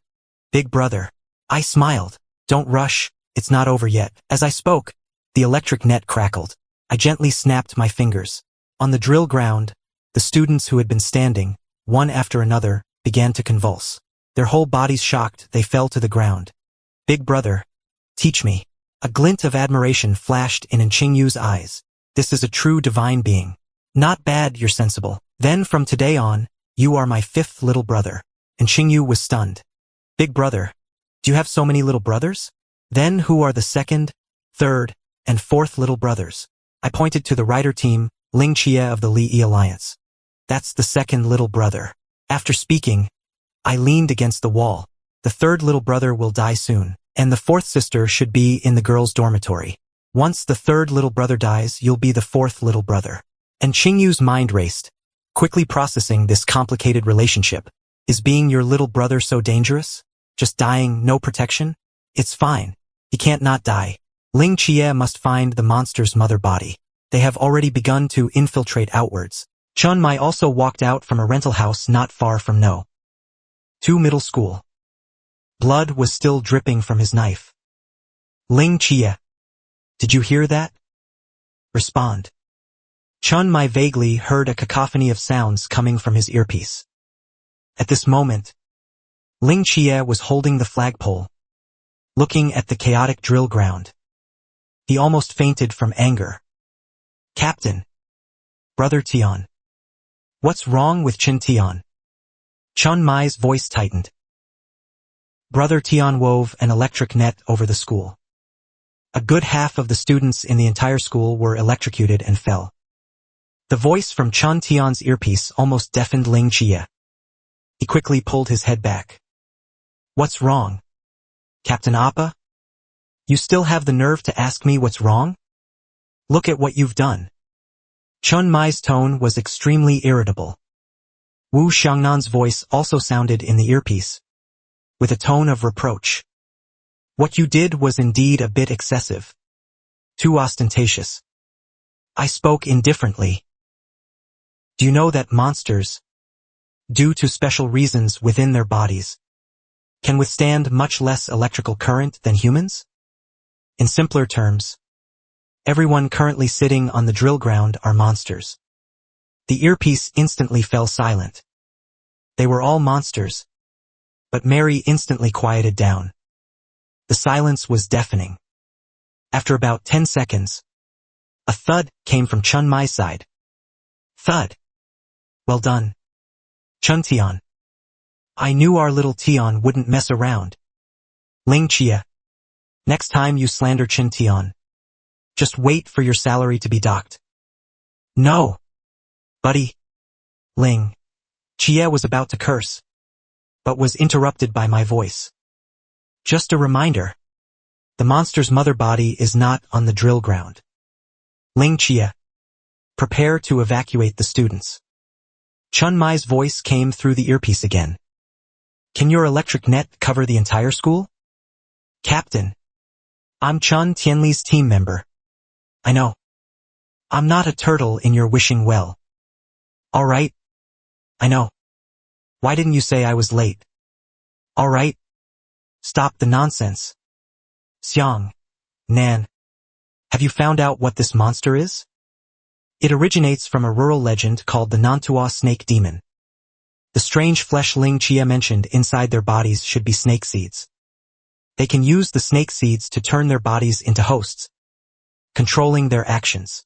Big brother. I smiled. Don't rush, it's not over yet. As I spoke, the electric net crackled. I gently snapped my fingers. On the drill ground, the students who had been standing, one after another, began to convulse. Their whole bodies shocked, they fell to the ground. Big brother, teach me. A glint of admiration flashed in Qingyu's eyes. This is a true divine being. Not bad, you're sensible. Then from today on, you are my fifth little brother. And Qingyu was stunned. Big brother, do you have so many little brothers? Then who are the second, third, and fourth little brothers? I pointed to the writer team, Xianxia of the Li Alliance. That's the second little brother. After speaking, I leaned against the wall. The third little brother will die soon, and the fourth sister should be in the girls' dormitory. Once the third little brother dies, you'll be the fourth little brother. And Qingyu's mind raced, quickly processing this complicated relationship. Is being your little brother so dangerous? Just dying, no protection? It's fine. He can't not die. Xianxia must find the monster's mother body. They have already begun to infiltrate outwards. Chun Mai also walked out from a rental house not far from No. 2 middle school. Blood was still dripping from his knife. Xianxia. Did you hear that? Respond. Chun Mai vaguely heard a cacophony of sounds coming from his earpiece. At this moment, Xianxia was holding the flagpole, looking at the chaotic drill ground. He almost fainted from anger. Captain. Brother Tian. What's wrong with Chin Tian? Chun Mai's voice tightened. Brother Tian wove an electric net over the school. A good half of the students in the entire school were electrocuted and fell. The voice from Chun Tian's earpiece almost deafened Xianxia. He quickly pulled his head back. What's wrong? Captain Appa? You still have the nerve to ask me what's wrong? Look at what you've done. Chun Mai's tone was extremely irritable. Wu Xiangnan's voice also sounded in the earpiece, with a tone of reproach. What you did was indeed a bit excessive. Too ostentatious. I spoke indifferently. Do you know that monsters, due to special reasons within their bodies, can withstand much less electrical current than humans? In simpler terms, everyone currently sitting on the drill ground are monsters. The earpiece instantly fell silent. They were all monsters, but Mary instantly quieted down. The silence was deafening. After about 10 seconds, a thud came from Chun Mai's side. Thud. Well done, Chun Tian. I knew our little Tian wouldn't mess around. Ling Chia. Next time you slander Chin Tian, just wait for your salary to be docked. No, buddy. Ling Chia was about to curse, but was interrupted by my voice. Just a reminder. The monster's mother body is not on the drill ground. Ling Chia. Prepare to evacuate the students. Chun Mai's voice came through the earpiece again. Can your electric net cover the entire school? Captain. I'm Chun Tianli's team member. I know. I'm not a turtle in your wishing well. All right. I know. Why didn't you say I was late? All right. Stop the nonsense. Xiang, Nan. Have you found out what this monster is? It originates from a rural legend called the Nantua snake demon. The strange flesh Ling Chia mentioned inside their bodies should be snake seeds. They can use the snake seeds to turn their bodies into hosts, controlling their actions.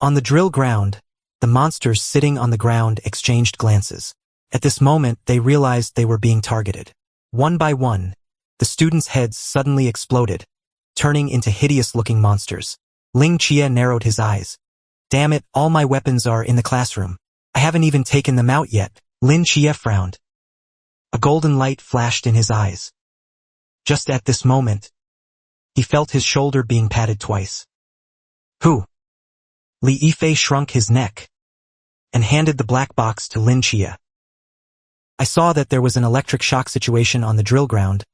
On the drill ground, the monsters sitting on the ground exchanged glances. At this moment, they realized they were being targeted. One by one, the students' heads suddenly exploded, turning into hideous-looking monsters. Ling Chia narrowed his eyes. Damn it, all my weapons are in the classroom. I haven't even taken them out yet. Lin Chia frowned. A golden light flashed in his eyes. Just at this moment, he felt his shoulder being patted twice. Who? Li Yifei shrunk his neck and handed the black box to Lin Chia. I saw that there was an electric shock situation on the drill ground,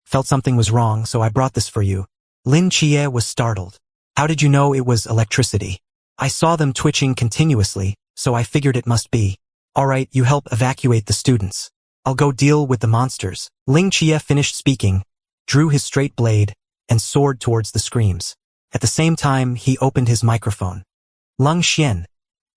felt something was wrong, so I brought this for you. Lin Chia was startled. How did you know it was electricity? I saw them twitching continuously, so I figured it must be. All right, you help evacuate the students. I'll go deal with the monsters. Ling Chia finished speaking, drew his straight blade, and soared towards the screams. At the same time, he opened his microphone. Lung Xian,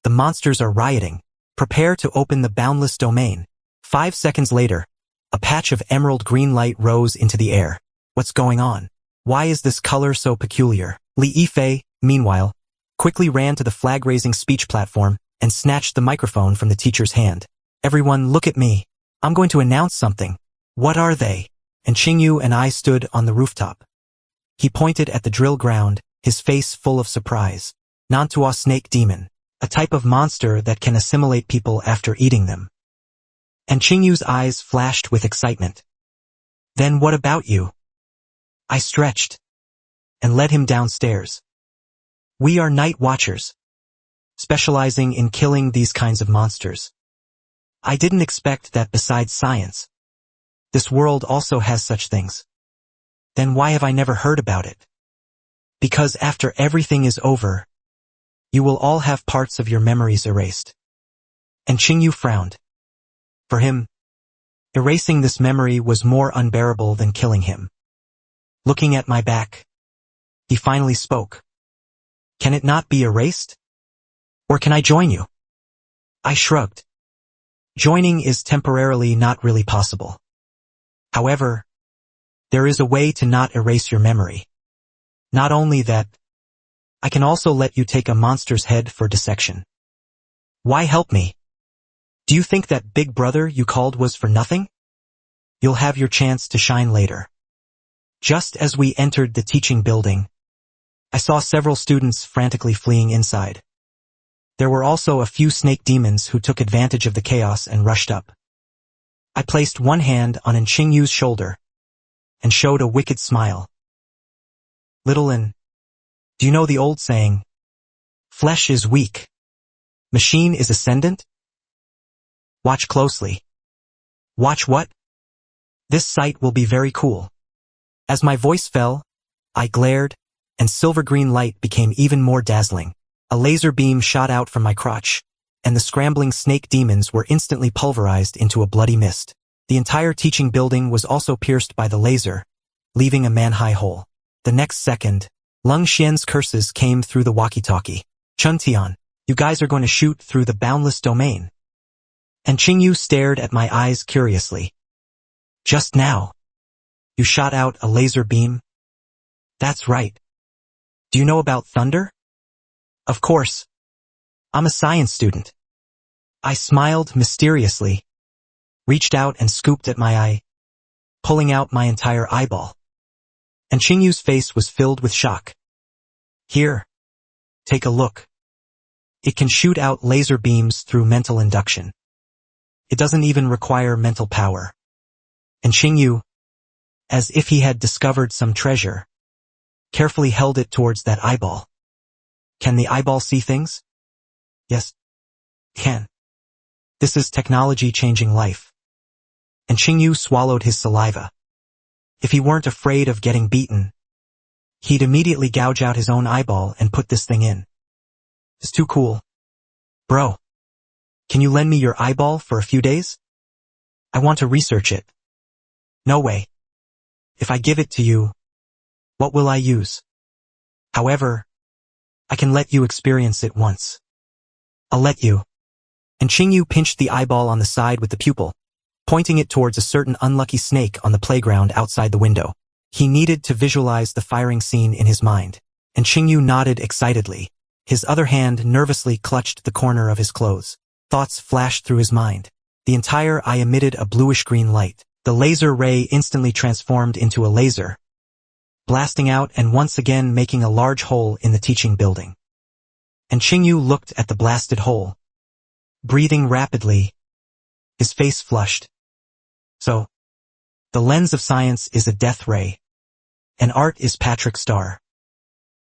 the monsters are rioting. Prepare to open the boundless domain. 5 seconds later, a patch of emerald green light rose into the air. What's going on? Why is this color so peculiar? Li Yifei, meanwhile, quickly ran to the flag-raising speech platform and snatched the microphone from the teacher's hand. Everyone, look at me. I'm going to announce something. What are they? And Qingyu and I stood on the rooftop. He pointed at the drill ground, his face full of surprise. Nantua snake demon, a type of monster that can assimilate people after eating them. And Qingyu's eyes flashed with excitement. Then what about you? I stretched and led him downstairs. We are night watchers, specializing in killing these kinds of monsters. I didn't expect that besides science, this world also has such things. Then why have I never heard about it? Because after everything is over, you will all have parts of your memories erased. And Qingyu frowned. For him, erasing this memory was more unbearable than killing him. Looking at my back, he finally spoke. Can it not be erased? Or can I join you? I shrugged. Joining is temporarily not really possible. However, there is a way to not erase your memory. Not only that, I can also let you take a monster's head for dissection. Why help me? Do you think that big brother you called was for nothing? You'll have your chance to shine later. Just as we entered the teaching building, I saw several students frantically fleeing inside. There were also a few snake demons who took advantage of the chaos and rushed up. I placed one hand on Qingyu's shoulder and showed a wicked smile. Little Lin, do you know the old saying, flesh is weak, Machine is ascendant? Watch closely. Watch what? This sight will be very cool. As my voice fell, I glared, and silver-green light became even more dazzling. A laser beam shot out from my crotch, and the scrambling snake demons were instantly pulverized into a bloody mist. The entire teaching building was also pierced by the laser, leaving a man-high hole. The next second, Lung Xian's curses came through the walkie-talkie. Chuntian, you guys are going to shoot through the boundless domain. And Qingyu stared at my eyes curiously. Just now, you shot out a laser beam? That's right. Do you know about thunder? Of course. I'm a science student. I smiled mysteriously, reached out and scooped at my eye, pulling out my entire eyeball. And Qingyu's face was filled with shock. Here, take a look. It can shoot out laser beams through mental induction. It doesn't even require mental power. And Qingyu, as if he had discovered some treasure, carefully held it towards that eyeball. Can the eyeball see things? Yes, can. This is technology changing life. And Qingyu swallowed his saliva. If he weren't afraid of getting beaten, he'd immediately gouge out his own eyeball and put this thing in. It's too cool. Bro, can you lend me your eyeball for a few days? I want to research it. No way. If I give it to you, what will I use? However, I can let you experience it once. I'll let you. And Qingyu pinched the eyeball on the side with the pupil, pointing it towards a certain unlucky snake on the playground outside the window. He needed to visualize the firing scene in his mind, and Qingyu nodded excitedly. His other hand nervously clutched the corner of his clothes. Thoughts flashed through his mind. The entire eye emitted a bluish-green light. The laser ray instantly transformed into a laser, blasting out and once again making a large hole in the teaching building. And Qingyu looked at the blasted hole, breathing rapidly, his face flushed. So, the lens of science is a death ray, and art is Patrick Star.